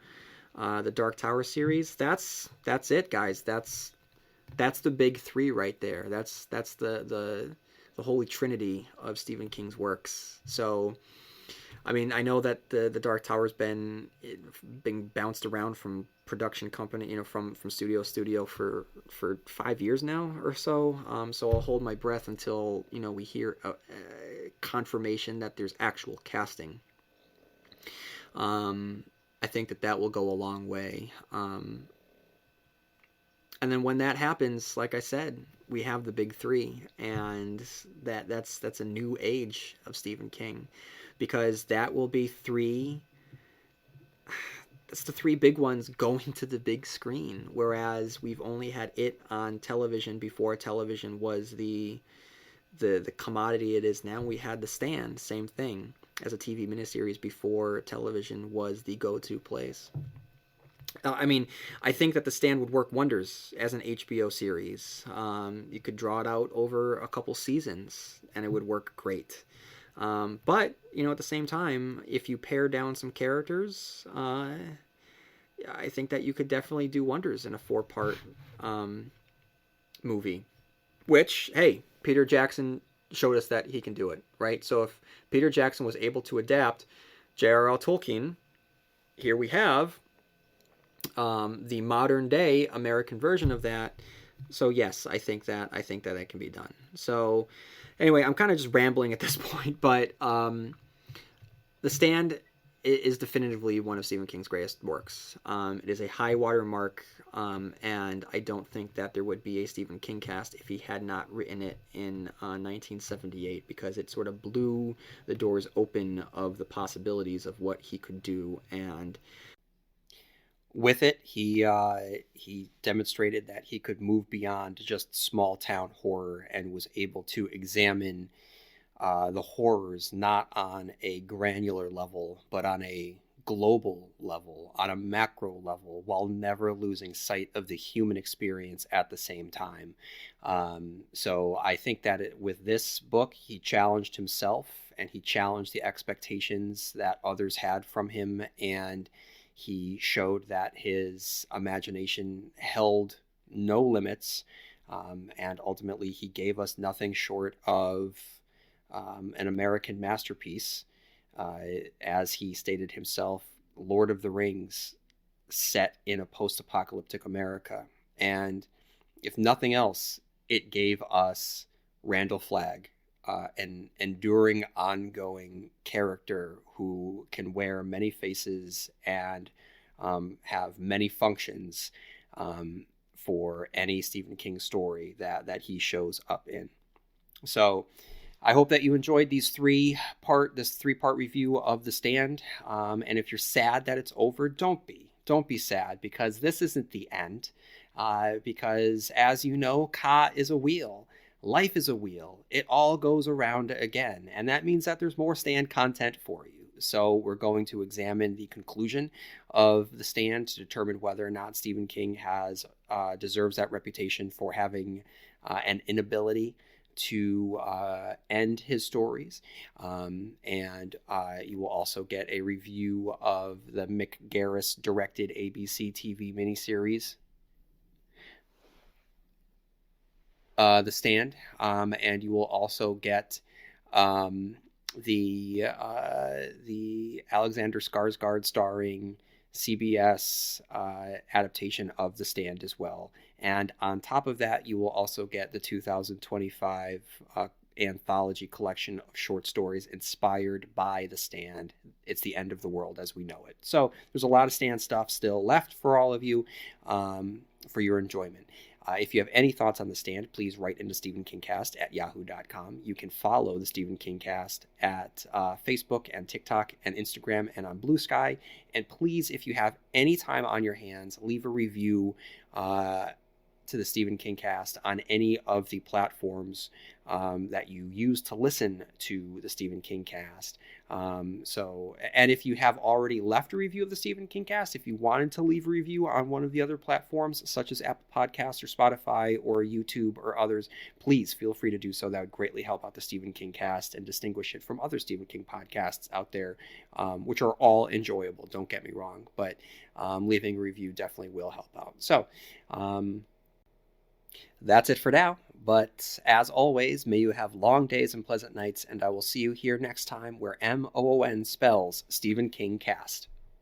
the Dark Tower series. That's it, guys. That's the big 3 right there. That's the holy trinity of Stephen King's works. So, I mean, I know that the Dark Tower's been bounced around from production company, from studio to studio for 5 years now or so. So I'll hold my breath until we hear confirmation that there's actual casting. I think that will go a long way. And then when that happens, like I said, we have the big 3, and that's a new age of Stephen King, because that will be 3. That's the 3 big ones going to the big screen, whereas we've only had it on television before television was the commodity it is now. We had The Stand, same thing, as a TV miniseries before television was the go-to place. I mean, I think that The Stand would work wonders as an HBO series. You could draw it out over a couple seasons, and it would work great. But, at the same time, if you pare down some characters, I think that you could definitely do wonders in a 4-part movie. Which, hey, Peter Jackson showed us that he can do it, right? So if Peter Jackson was able to adapt J.R.R. Tolkien, here we have the modern day American version of that. So yes, I think that it can be done. So anyway, I'm kind of just rambling at this point, but The Stand is definitively one of Stephen King's greatest works. It is a high water mark, and I don't think that there would be a Stephen King cast if he had not written it in 1978, because it sort of blew the doors open of the possibilities of what he could do. And with it, he demonstrated that he could move beyond just small town horror and was able to examine the horrors not on a granular level, but on a global level, on a macro level, while never losing sight of the human experience at the same time. So I think that with this book, he challenged himself, and he challenged the expectations that others had from him, and he showed that his imagination held no limits. And ultimately, he gave us nothing short of an American masterpiece, as he stated himself, Lord of the Rings, set in a post-apocalyptic America. And if nothing else, it gave us Randall Flagg, an enduring, ongoing character who can wear many faces and have many functions for any Stephen King story that he shows up in. So I hope that you enjoyed this three-part review of The Stand. And if you're sad that it's over, don't be sad, because this isn't the end. Because as you know, Ka is a wheel. Life is a wheel. It all goes around again. And that means that there's more Stand content for you. So we're going to examine the conclusion of The Stand to determine whether or not Stephen King deserves that reputation for having an inability to end his stories. And you will also get a review of the Mick Garris directed ABC TV miniseries, The Stand. And you will also get the Alexander Skarsgård starring CBS adaptation of The Stand as well. And on top of that, you will also get the 2025 anthology collection of short stories inspired by The Stand. It's the end of the world as we know it. So there's a lot of Stand stuff still left for all of you, for your enjoyment. If you have any thoughts on The Stand, please write into stephenkingcast@yahoo.com. You can follow the Stephen King Cast at Facebook and TikTok and Instagram and on Blue Sky. And please, if you have any time on your hands, leave a review to the Stephen King Cast on any of the platforms that you use to listen to the Stephen King Cast. And if you have already left a review of the Stephen King Cast, if you wanted to leave a review on one of the other platforms, such as Apple Podcasts or Spotify or YouTube or others, please feel free to do so. That would greatly help out the Stephen King Cast and distinguish it from other Stephen King podcasts out there, which are all enjoyable, don't get me wrong, but leaving a review definitely will help out. So, that's it for now, but as always, may you have long days and pleasant nights, and I will see you here next time where MOON spells Stephen King Cast.